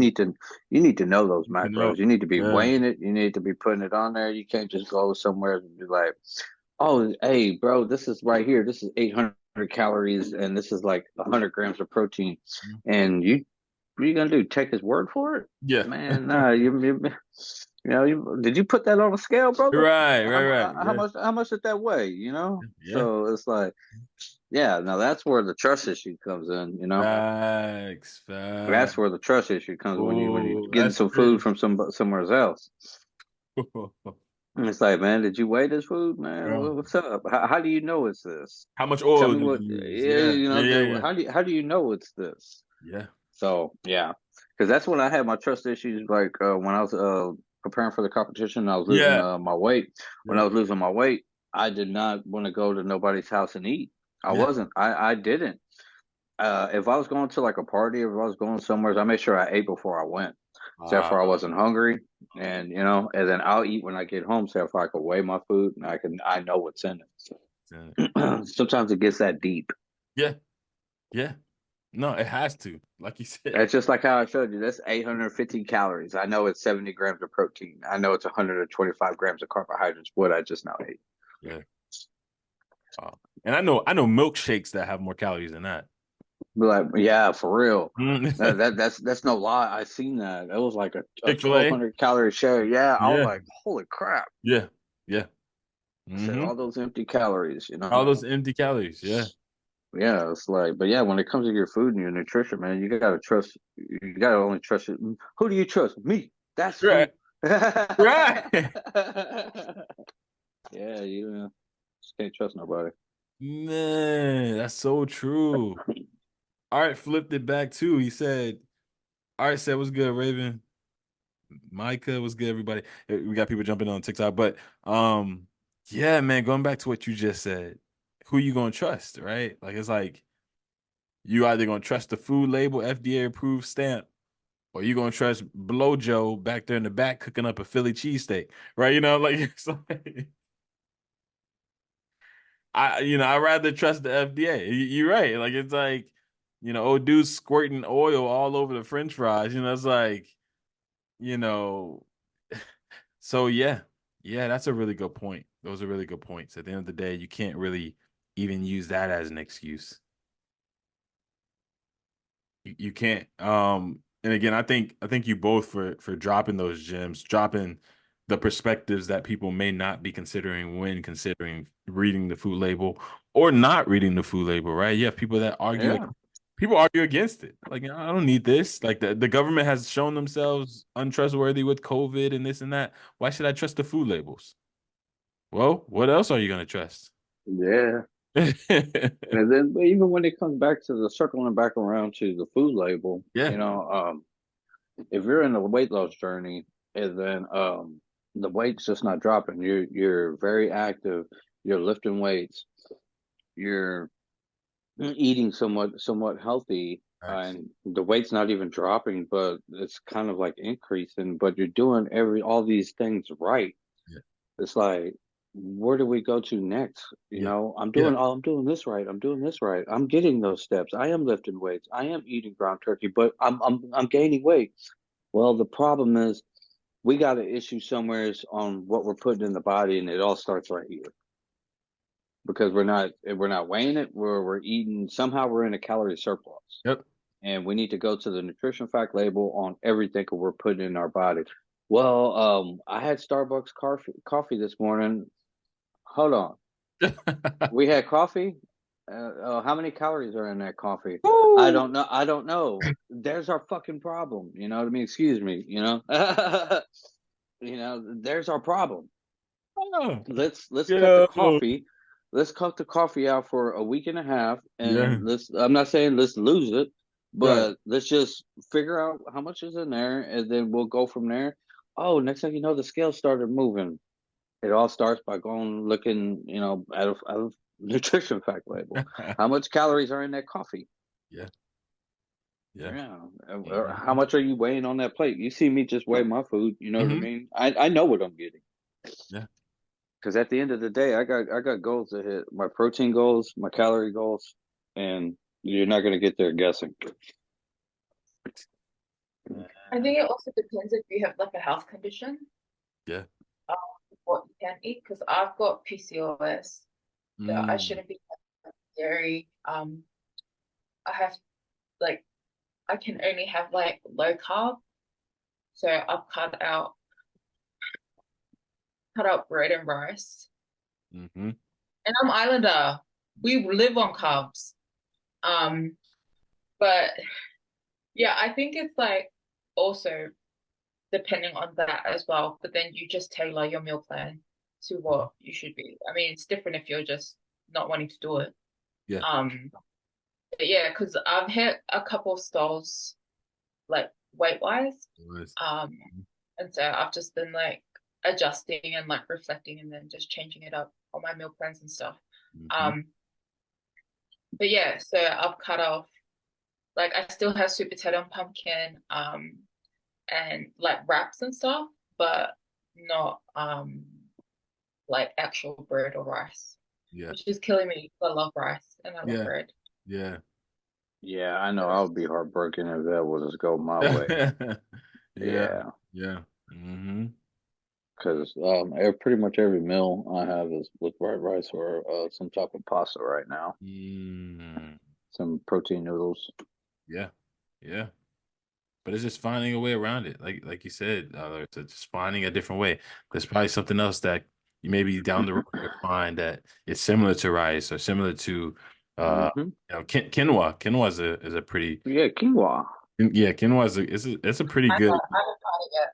need to know those You know. macros. You need to be Yeah. weighing it. You need to be putting it on there. You can't just go somewhere and be like, "Oh, hey, bro, this is right here. This is 800 calories, and this is like 100 grams of protein." And what are you gonna do? Take his word for it? Yeah. Man, nah. Did you put that on a scale, brother? Right, How, right, right. how Yeah. much? How much did that weigh? Yeah. So it's like, yeah. Now that's where the trust issue comes in. Facts. That's Facts. where the trust issue comes when you Oh, getting that's some food true. from somewhere else. And it's like, man, did you weigh this food, man? Bro. What's up? How do you know it's this? How much Tell oil me did what. you use? Yeah, Yeah. Yeah, yeah, yeah. how do you know it's this? Yeah. So yeah, because that's when I had my trust issues. Like when I was preparing for the competition, I was losing Yeah. my weight. When Yeah. I was losing my weight, I did not want to go to nobody's house and eat. I Yeah. wasn't. I didn't. If I was going to like a party, if I was going somewhere, I made sure I ate before I went. So therefore, I wasn't hungry, and then I'll eat when I get home. So therefore, I could weigh my food and I know what's in Yeah. it. Sometimes it gets that deep. Yeah. Yeah. No, it has to. Like you said. That's just like how I showed you. That's 850 calories. I know it's 70 grams of protein. I know it's 125 grams of carbohydrates. What I just now ate. Yeah. And I know milkshakes that have more calories than that. Be like, yeah, for real. Mm. That's no lie. I seen that. It was like a Chick-fil-A. 1,200 calorie share. Yeah, I was Yeah. like, holy crap. Yeah. Yeah. I said Hmm. all those empty calories. All those empty calories. Yeah. Yeah, it's like, but yeah, when it comes to your food and your nutrition, man, you gotta trust. You gotta only trust it. Who do you trust? Me. That's Right. who. Right. Yeah, you just can't trust nobody. Man, that's so true. All right, flipped it back too. He said, all right, said what's good, Raven. Micah was good, everybody. We got people jumping on TikTok, but yeah, man, going back to what you just said, who you gonna trust, right? Like it's like you either gonna trust the food label, FDA approved stamp, or you gonna trust Blow Joe back there in the back cooking up a Philly cheesesteak, right? Like it's like I'd rather trust the FDA. You're right. Like it's like, old dude squirting oil all over the French fries. It's like, you know, so yeah. Yeah, that's a really good point. Those are really good points. At the end of the day, you can't really even use that as an excuse. You can't. And again, I think you both for dropping those gems, dropping the perspectives that people may not be considering when considering reading the food label or not reading the food label, right? You have Yeah, people argue against it. Like, I don't need this. Like the government has shown themselves untrustworthy with COVID and this and that. Why should I trust the food labels? Well, what else are you gonna trust? Yeah. And then, but even when it comes back to the circling back around to the food label, Yeah. if you're in a weight loss journey and then the weight's just not dropping, you're very active, you're lifting weights, you're eating somewhat healthy, Nice. and the weight's not even dropping, but it's kind of like increasing, but you're doing all these things right. Yeah. It's like, where do we go to next? Yeah. Yeah. I'm doing this right. I'm doing this right. I'm getting those steps. I am lifting weights. I am eating ground turkey, but I'm gaining weight. Well, the problem is we got an issue somewhere on what we're putting in the body, and it all starts right here because we're not weighing it. We're eating, somehow we're in a calorie surplus, Yep. and we need to go to the nutrition fact label on everything that we're putting in our body. Well, I had Starbucks coffee this morning. Hold on. We had coffee. How many calories are in that coffee? I Woo! don't know. I don't know. There's our fucking problem. You know what I mean? Excuse me. There's our problem. Oh, Let's cut the yo. coffee. Let's cut the coffee out for a week and a half, Yeah. and I'm not saying let's lose it, Right. but let's just figure out how much is in there, and then we'll go from there. Oh, next thing you know, the scale started moving. It all starts by going looking, at a nutrition fact label. How much calories are in that coffee? Yeah. Yeah. Yeah. Or how Mhm. much are you weighing on that plate? You see me just weigh my food. You know what I Mhm. mean? I know what I'm getting. Yeah. Because at the end of the day, I got goals to hit. My protein goals, my calorie goals, and you're not going to get there guessing. I think it also depends if you have like a health condition, Yeah. um, what you can eat. Because I've got PCOS, so I Mm. shouldn't be having dairy. I have like I can only have like low carb, so I've cut out bread and rice. Mm-hmm. And I'm Islander. We live on carbs. Um, but yeah, I think it's like also depending on that as well. But then you just tailor your meal plan to what you should be. I mean, it's different if you're just not wanting to do it. Yeah. Um, but yeah, because I've hit a couple stalls like weight wise. It was. Um, and so I've just been like adjusting and like reflecting and then just changing it up on my meal plans and stuff. Mm-hmm. Um, but yeah, so I've cut off like I still have sweet potato and pumpkin, and like wraps and stuff, but not like actual bread or rice, Yeah. which is killing me. I love rice and I love Yeah. bread. Yeah. Yeah, I know I would be heartbroken if that was to go my way. Yeah. Yeah, Yeah. Mm-hmm. because pretty much every meal I have is with white rice or some type of pasta right now. Mm. Some protein noodles. Yeah. Yeah. But it's just finding a way around it. Like you said, it's just finding a different way. There's probably something else that you maybe down the road you'll find that it's similar to rice or similar to Hmm. quinoa. Quinoa is a pretty Yeah, quinoa. yeah, quinoa it's a pretty good. I haven't tried it yet.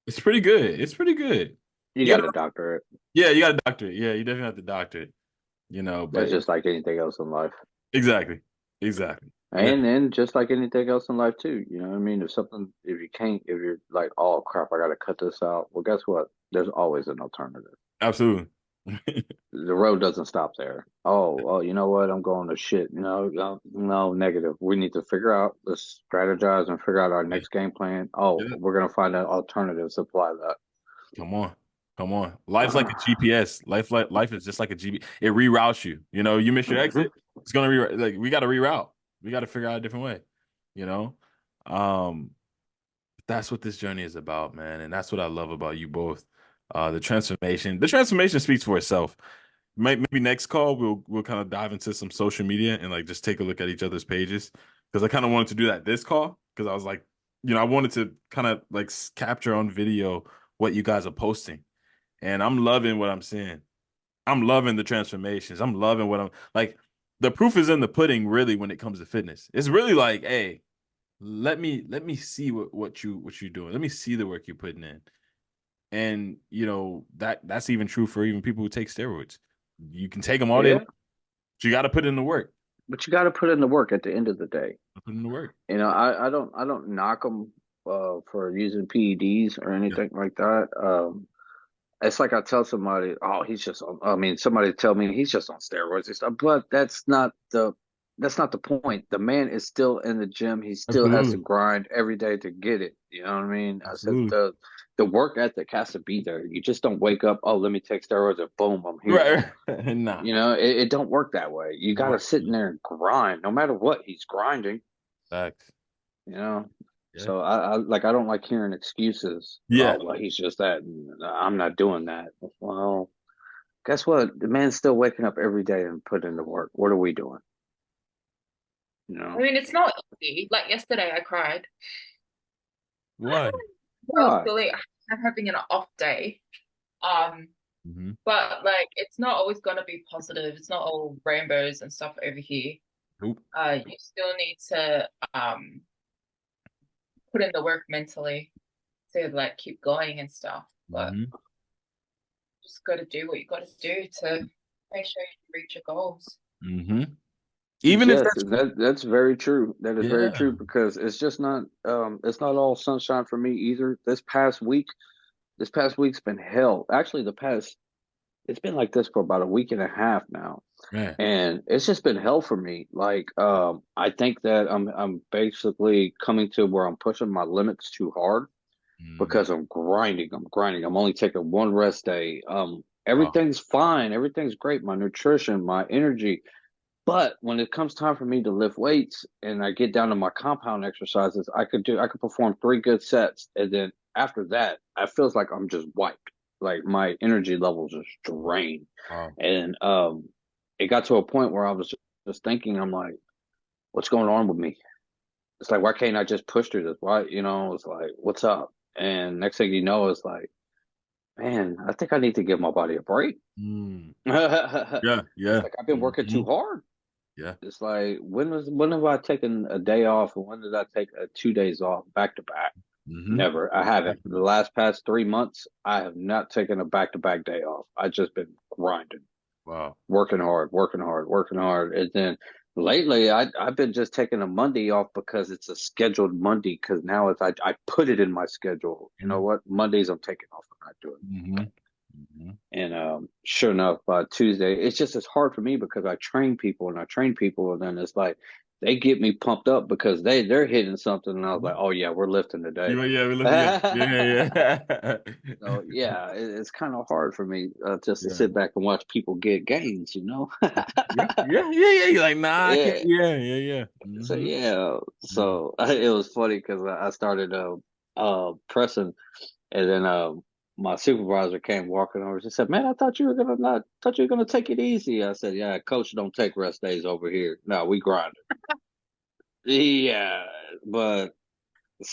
It's pretty good. It's pretty good. You You got to gotta doctor it. yeah, you gotta doctor it. Yeah, you definitely have to doctor it, but That's just like anything else in life. exactly. Exactly. Yeah. And then just like anything else in life too, you know what I mean? If you're like, oh crap, I gotta cut this out. Well, guess what? There's always an alternative. Absolutely. The road doesn't stop there. Oh, you know what? I'm going to shit. No, no, negative. We need to figure out, let's strategize and figure out our Yeah. next game plan. Oh, Yeah. we're gonna find an alternative to apply Come on. Come on. Life's like a that. GPS. Life is just like a GPS. It reroutes you. You miss your Hmm. exit, it's gonna reroute. Like we gotta reroute. We gotta figure out a different way. You know? Um, that's what this journey is about, man. And that's what I love about you both. The transformation. The transformation speaks for itself. Maybe next call we'll kind of dive into some social media and like just take a look at each other's pages. Because I kind of wanted to do that this call because I was like, I wanted to kind of like capture on video what you guys are posting. And I'm loving what I'm seeing. I'm loving the transformations. I'm loving what I'm like. The proof is in the pudding, really, when it comes to fitness. It's really like, hey, let me see what you're doing. Let me see the work you're putting in. And you know, that's even true for even people who take steroids. You can take them all day long, Yeah, but you got to put in the work. but you got to put in the work at the end of the day. Put in the work. You know, I don't knock them for using PEDs or Yeah. anything like that. It's like I tell somebody, oh, he's just on, I mean, somebody tell me he's just on steroids and stuff, but that's not the point. The man is still in the gym. He still has to Absolutely. grind every day to get it. You know what I mean? I said Absolutely. the work ethic has to be there. You just don't wake up, oh, let me take steroids and boom, I'm here. Right. Nah. You know, it don't work that way. You got to Right. sit in there and grind, no matter what he's grinding. Facts. You know, Yeah. so I don't like hearing excuses. Yeah. Oh, well, he's just that. And I'm not doing that. Well, guess what? The man's still waking up every day and putting in the work. What are we doing? You I know, mean, it's not easy. Like yesterday, I cried. Why? I was why? feeling I'm having an off day. Um, Mm-hmm. but like it's not always gonna be positive. It's not all rainbows and stuff over here. Nope. You still need to put in the work mentally to like keep going and stuff. But Mm-hmm. you just gotta do what you gotta do to make sure you reach your goals. Mm-hmm. Even if Yes, that's and that's very true. That is very yeah. true because it's not all sunshine for me either. This past week's been hell. Actually, the past it's been like this for about a week and a half now. Man. And it's just been hell for me. Like, I think that I'm basically coming to where I'm pushing my limits too hard Mm-hmm. because I'm grinding. I'm grinding. I'm only taking one rest day. Wow. Everything's fine. Everything's great. My nutrition, my energy. But when it comes time for me to lift weights and I get down to my compound exercises, I could perform 3 good sets, and then after that, I feels like I'm just wiped. Like my energy levels just drained. Wow. And it got to a point where I was just thinking, I'm like, what's going on with me? It's like, why can't I just push through this? Why, it's like, what's up? And next thing you know, it's like, man, I think I need to give my body a break. Mm. Yeah. It's Yeah. like I've been working Mm-hmm. too hard. Yeah. It's like when have I taken a day off, and when did I take 2 days off back to back? Mm-hmm. Never. I haven't. For the last past 3 months, I have not taken a back to back day off. I just been grinding, Wow. working hard, working hard, working hard. And then lately, I've been just taking a Monday off because it's a scheduled Monday. Because now I put it in my schedule. You know what? Mondays I'm taking off. I'm not doing. Mm-hmm. Mm-hmm. And sure enough, Tuesday, it's hard for me because I train people and I train people, and then it's like they get me pumped up because they're hitting something, and I was like, oh yeah, we're lifting today. Yeah, we live together. Yeah, yeah. So yeah, it's kind of hard for me just to Yeah. sit back and watch people get gains, you know? Yeah. You're like, nah, I can't. Yeah. Yeah. So Mm-hmm. yeah, Mm-hmm. so it was funny because I started pressing, and then my supervisor came walking over. She said, "Man, I thought you were gonna not thought you were gonna take it easy." I said, "Yeah, coach don't take rest days over here. No, we grind it." Yeah, but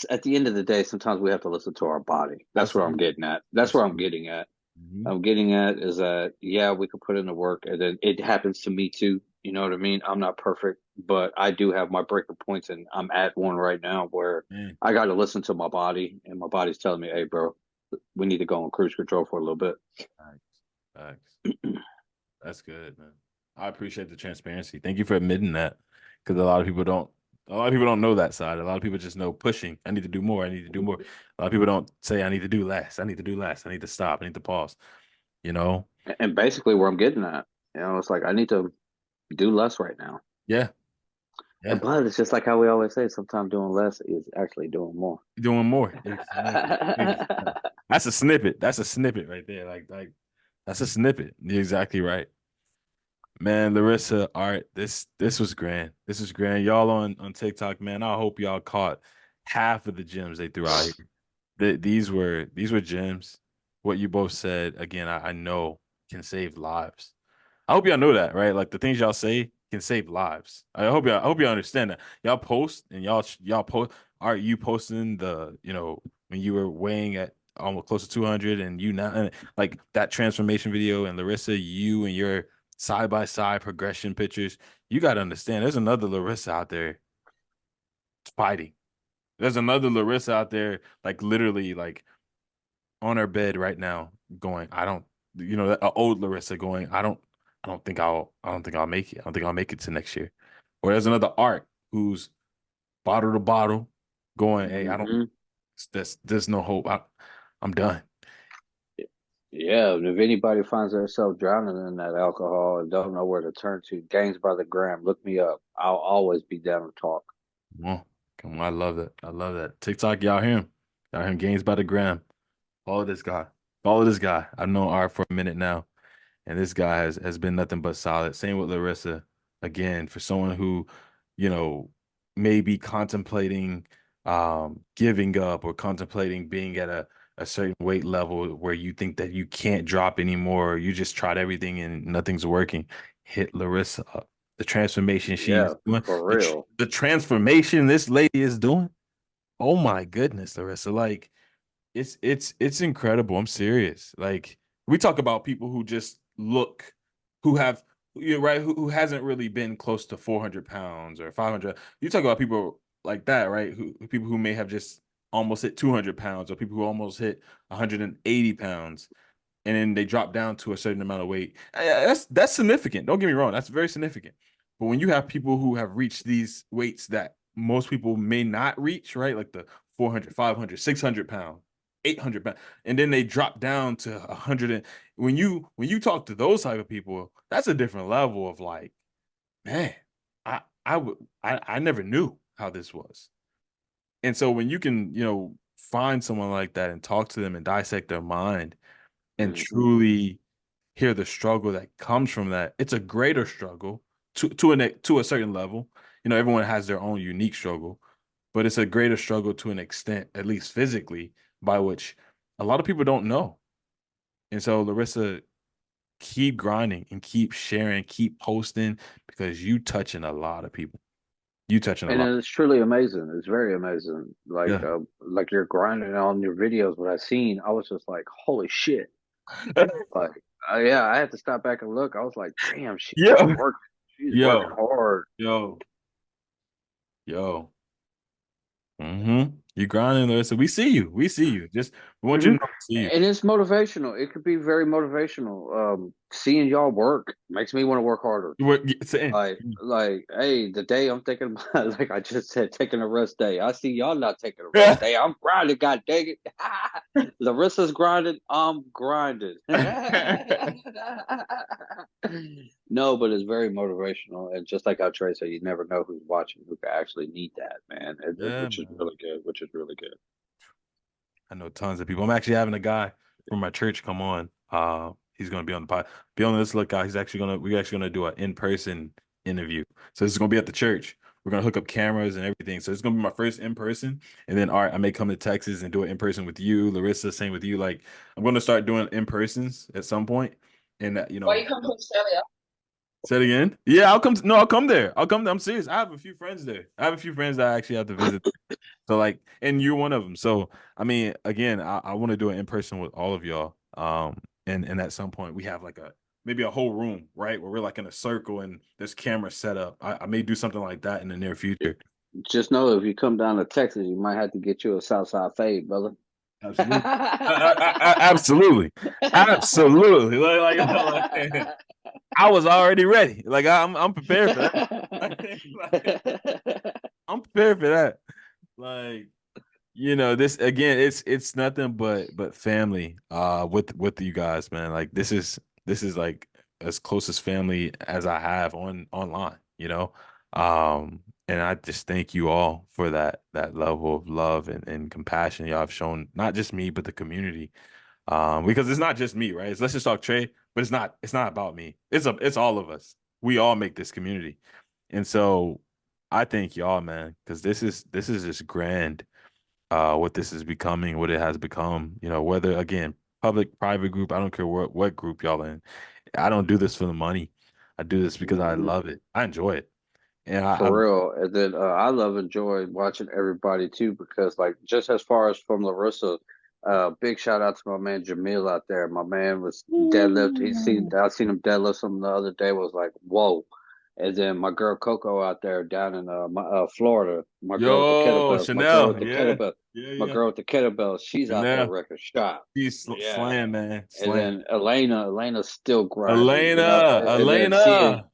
at the end of the day, sometimes we have to listen to our body. That's where I'm Absolutely. getting at. That's where I'm Absolutely. getting at. Mm-hmm. I'm getting at is that yeah, we can put in the work, and then it happens to me too. You know what I mean? I'm not perfect, but I do have my breaking points, and I'm at one right now where Man, I got to listen to my body, and my body's telling me, "Hey, bro, we need to go on cruise control for a little bit." facts. Facts. That's good, man. I appreciate the transparency. Thank you for admitting that, because a lot of people don't know that side. A lot of people just know pushing. I need to do more. I need to do more. A lot of people don't say I need to do less. I need to do less. I need to stop. I need to pause. You know? And basically, where I'm getting at, it's like I need to do less right now. Yeah. Yeah. But it's just like how we always say, sometimes doing less is actually doing more. Doing more. Exactly. Exactly. That's a snippet. That's a snippet right there. Like that's a snippet. You're exactly right. Man, Larissa, Art, this was grand. This was grand. Y'all on TikTok, man. I hope y'all caught half of the gems they threw out here. These were gems. What you both said, again, I know can save lives. I hope y'all know that, right? Like the things y'all say can save lives. I hope y'all understand that. Y'all post and y'all post. Are you posting when you were weighing at almost close to 200 and you now and like that transformation video, and Larissa, you and your side by side progression pictures. You got to understand, there's another Larissa out there fighting. There's another Larissa out there, like literally, like on her bed right now going, I don't, old Larissa going, I don't think I'll make it. I don't think I'll make it to next year. Or there's another Art who's bottle to bottle going, hey, I don't, Hmm. there's no hope. I'm done. Yeah, and if anybody finds themselves drowning in that alcohol and don't know where to turn to, Gains by the gram, look me up. I'll always be down to talk. Come on. I love that. I love that. TikTok, y'all hear him. Y'all hear him gains by the gram. Follow this guy. Follow this guy. I've known Art for a minute now. And this guy has been nothing but solid. Same with Larissa. Again, for someone who, you know, may be contemplating giving up or contemplating being at a certain weight level where you think that you can't drop anymore, or you just tried everything and nothing's working. Hit Larissa up. The transformation she's Yeah, doing, for real. the transformation this lady is doing. Oh my goodness, Larissa. Like it's incredible. I'm serious. Like we talk about people who just look, who have you're right, who hasn't really been close to 400 pounds or 500. You talk about people like that, right? Who people who may have just almost hit 200 pounds or people who almost hit 180 pounds and then they drop down to a certain amount of weight. That's significant. Don't get me wrong, that's very significant. But when you have people who have reached these weights that most people may not reach, right? Like the 400, 500, 600 pound, 800 pound, and then they drop down to 100. And when you talk to those type of people, that's a different level of like, man, I never knew how this was. And so when you can, find someone like that and talk to them and dissect their mind and Hmm. truly hear the struggle that comes from that. It's a greater struggle to a certain level. Everyone has their own unique struggle, but it's a greater struggle to an extent, at least physically, by which a lot of people don't know. And so, Larissa, keep grinding and keep sharing, keep posting because you touching a lot of people. You touching a And lot. it's truly amazing. It's very amazing. Yeah. Like you're grinding on your videos. What I seen, I was just like, holy shit. Like, yeah, I had to stop back and look. I was like, damn, she's Yo, working. She's working yo, hard. yo, yo. You grinding, Larissa. We see you. We see you. Just we want you Hmm. to know we see you. And it's motivational. It could be very motivational. Seeing y'all work makes me want to work harder. It's the end. Hey, the day I'm thinking about, like I just said, taking a rest day. I see y'all not taking a rest day. I'm grinding, god dang it. Larissa's grinding, I'm grinding. No, but it's very motivational. And just like how Trey said, you never know who's watching who could actually need that, man. Yeah, Which is man. really good, which is really good. I know tons of people. I'm actually having a guy from my church come on. He's gonna be on the pod. Be on this lookout. We're actually gonna do an in-person interview. So this is gonna be at the church. We're gonna hook up cameras and everything. So it's gonna be my first in person. And then all right, I may come to Texas and do it in person with you, Larissa. Same with you. Like I'm gonna start doing in persons at some point. And Why you come to Australia? say it again. Yeah, no, I'll come there. I'll come there. I'm serious. I have a few friends there. I have a few friends that I actually have to visit. So like, and you're one of them. So I mean, again, I want to do it in person with all of y'all. And at some point we have like maybe a whole room, right, where we're like in a circle and there's cameras set up. I may do something like that in the near future. Just know if you come down to Texas, you might have to get you a Southside fade, brother. Absolutely. Absolutely. Absolutely. Like, I was already ready. Like I'm prepared for that. I'm prepared for that. Like this again, it's nothing but family with you guys, man. Like this is like as close as family as I have online, and I just thank you all for that level of love and compassion y'all have shown, not just me but the community. Because it's not just me, right? Let's just talk Trey, but it's not about me. It's all of us. We all make this community. And so I thank y'all, man, because this is just grand, what this is becoming, what it has become, whether again, public, private group, I don't care what group y'all in. I don't do this for the money. I do this because I Hmm. love it. I enjoy it. And I For real. And then I love enjoy watching everybody too because like just as far as from Larissa, big shout out to my man Jamil out there. My man was deadlift. I seen him deadlift something the other day was like, whoa. And then my girl Coco out there down in Florida, my girl with the Yo, kettlebells, my girl with Chanel. the Yeah. kettlebell, Yeah, my yeah. girl with the kettlebells, she's out there Chanel. wrecking shop. He's Yeah. slaying, man. And Slaying. then Elena's still grinding, you know. Elena. And then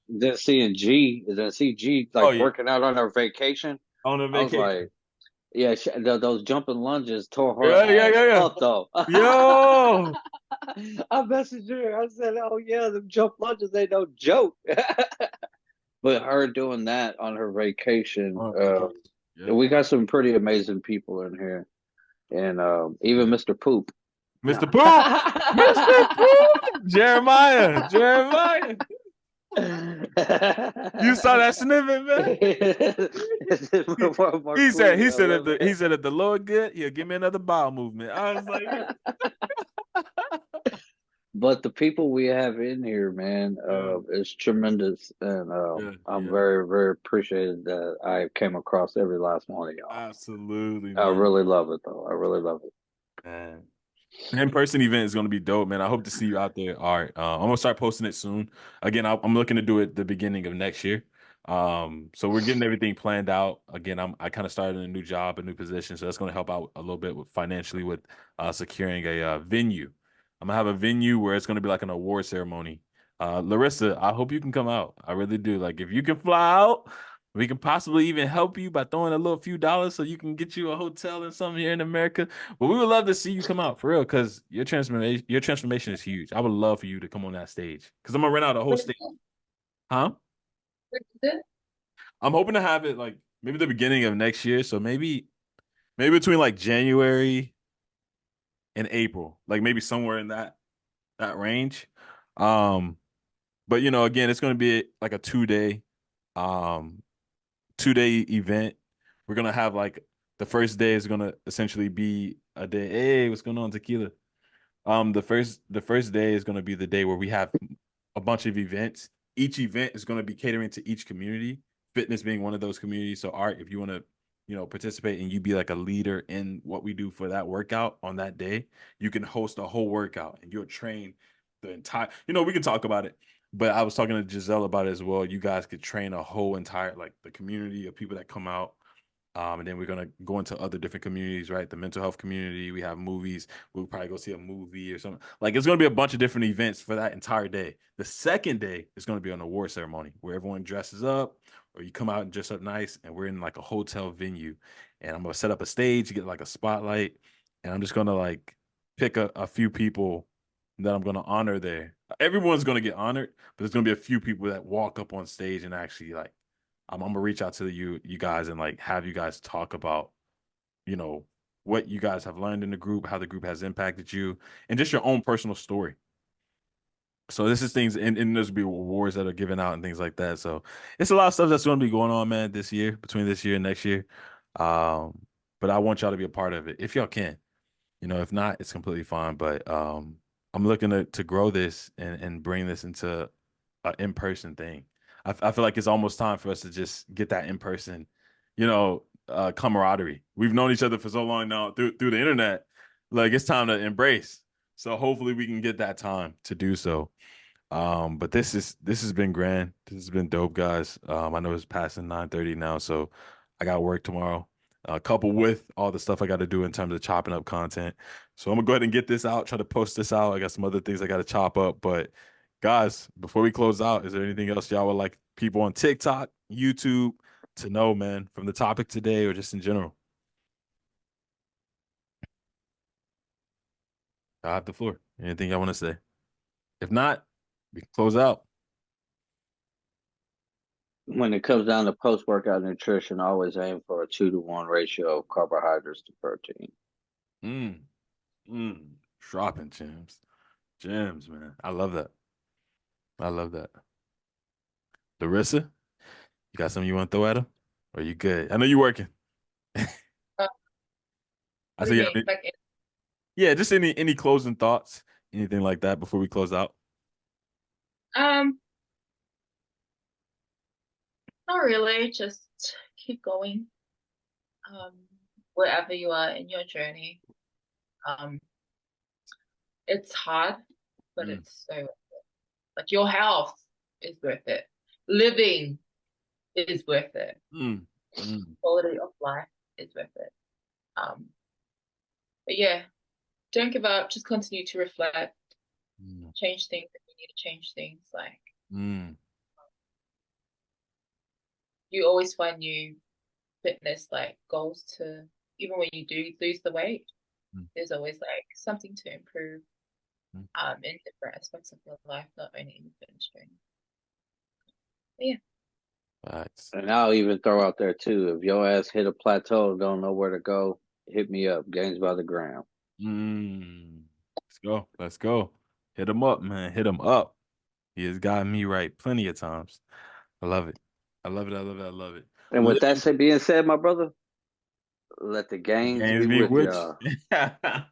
Elena. seeing G Oh, like yeah. working out on her vacation. On a I was vacation. like, yeah, those jumping lunges tore her Yeah, yeah, ass yeah, yeah. up though. Yo. I messaged her. I said, "Oh yeah, them jump lunges ain't no joke." But her doing that on her vacation, On a vacation. Yep. we got some pretty amazing people in here, and even Yeah. Mr. Poop. Mr. Poop. Mr. Poop. Jeremiah. Jeremiah. You saw that snippet, man? He said, he said if the Lord good, he'll give me another bowel movement. I was like, But the people we have in here, man, yeah, is tremendous, and yeah, I'm yeah. very, very appreciated that I came across every last one of y'all. Absolutely, I man. really love it, though. I really love it. Man. In-person event is going to be dope, man. I hope to see you out there. All right. I'm going to start posting it soon. Again, I'm looking to do it the beginning of next year. So we're getting everything planned out. Again, I kind of started a new job, a new position. So that's going to help out a little bit with financially with securing a venue. I'm going to have a venue where it's going to be like an award ceremony. Larissa, I hope you can come out. I really do. Like, if you can fly out, we can possibly even help you by throwing a little few dollars so you can get you a hotel and something here in America. But we would love to see you come out for real, because your transformation is huge. I would love for you to come on that stage because I'm gonna rent out a whole stage. Huh? I'm hoping to have it like maybe the beginning of next year. So maybe between like January and April, like maybe somewhere in that range. Um, but again, it's gonna be like a um 2-day event. We're gonna have like the first day is gonna essentially be a day. Hey, what's going on, Tequila? The first day is gonna be the day where we have a bunch of events. Each event is gonna be catering to each community. Fitness being one of those communities. So, Art, if you want to, participate and you be like a leader in what we do for that workout on that day, you can host a whole workout and you'll train the entire. We can talk about it. But I was talking to Giselle about it as well. You guys could train a whole entire like the community of people that come out. And then we're gonna go into other different communities, right? The mental health community. We have movies. We'll probably go see a movie or something. Like it's gonna be a bunch of different events for that entire day. The second day is gonna be an award ceremony where everyone dresses up, or you come out and dress up nice, and we're in like a hotel venue. And I'm gonna set up a stage, get like a spotlight, and I'm just gonna like pick a few people that I'm gonna honor there. Everyone's gonna get honored, but there's gonna be a few people that walk up on stage and actually like I'm gonna reach out to you guys and like have you guys talk about, you know, what you guys have learned in the group, how the group has impacted you, and just your own personal story. So this is things, and there's be awards that are given out and things like that. So it's a lot of stuff that's going to be going on, man, this year, between this year and next year. Um, but I want y'all to be a part of it if y'all can. If not, it's completely fine. But I'm looking to grow this and bring this into an in-person thing. I feel like it's almost time for us to just get that in-person, camaraderie. We've known each other for so long now through the internet. Like it's time to embrace. So hopefully we can get that time to do so. But this has been grand. This has been dope, guys. I know it's passing 9:30 now, so I got work tomorrow. Coupled with all the stuff I got to do in terms of chopping up content. So I'm gonna go ahead and get this out, try to post this out. I got some other things I got to chop up. But guys, before we close out, is there anything else y'all would like people on TikTok, YouTube to know, man, from the topic today or just in general? I have the floor. Anything y'all want to say? If not, we can close out. When it comes down to post-workout nutrition, I always aim for a 2-to-1 ratio of carbohydrates to protein. Mm, Dropping gems. Gems, man. I love that. I love that. Larissa, you got something you want to throw at him? Or you good? I know you're working. Uh, I what do say you yeah. mean? Like, Yeah, just any closing thoughts, anything like that before we close out. um, not really. Just keep going. Um, wherever you are in your journey. Um, it's hard, but Mm, it's so like your health is worth it. living is worth it. Mm, mm, Quality of life is worth it. But yeah, don't give up. Just continue to reflect, mm, change things if you need to change things. Like mm, you always find new fitness like goals to, even when you do lose the weight, mm, there's always like something to improve mm. in different aspects of your life, not only in the fitness training. But yeah. Facts. And I'll even throw out there too, if your ass hit a plateau, don't know where to go, hit me up. Games by the gram. Mm. Let's go. Let's go. Hit him up, man. Hit him up. He has gotten me right plenty of times. I love it. I love it. I love it. I love it. And with that Living being said, my brother, let the games games be be with which. y'all.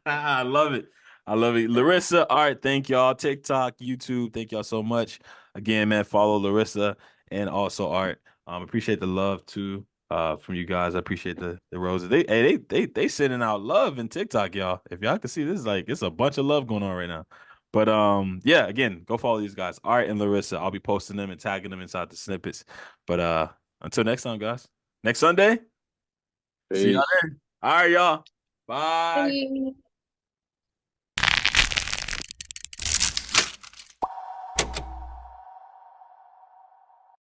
I love it. I love it. Larissa, all right. Thank y'all. TikTok, YouTube. Thank y'all so much. Again, man, follow Larissa and also Art. Appreciate the love too. From you guys. I appreciate the roses. They sending out love in TikTok, y'all. If y'all can see this, like it's a bunch of love going on right now. But yeah, again, go follow these guys, Art and Larissa. I'll be posting them and tagging them inside the snippets. But until next time, guys. Next Sunday. See y'all Peace. then. All right, y'all. Bye. Bye.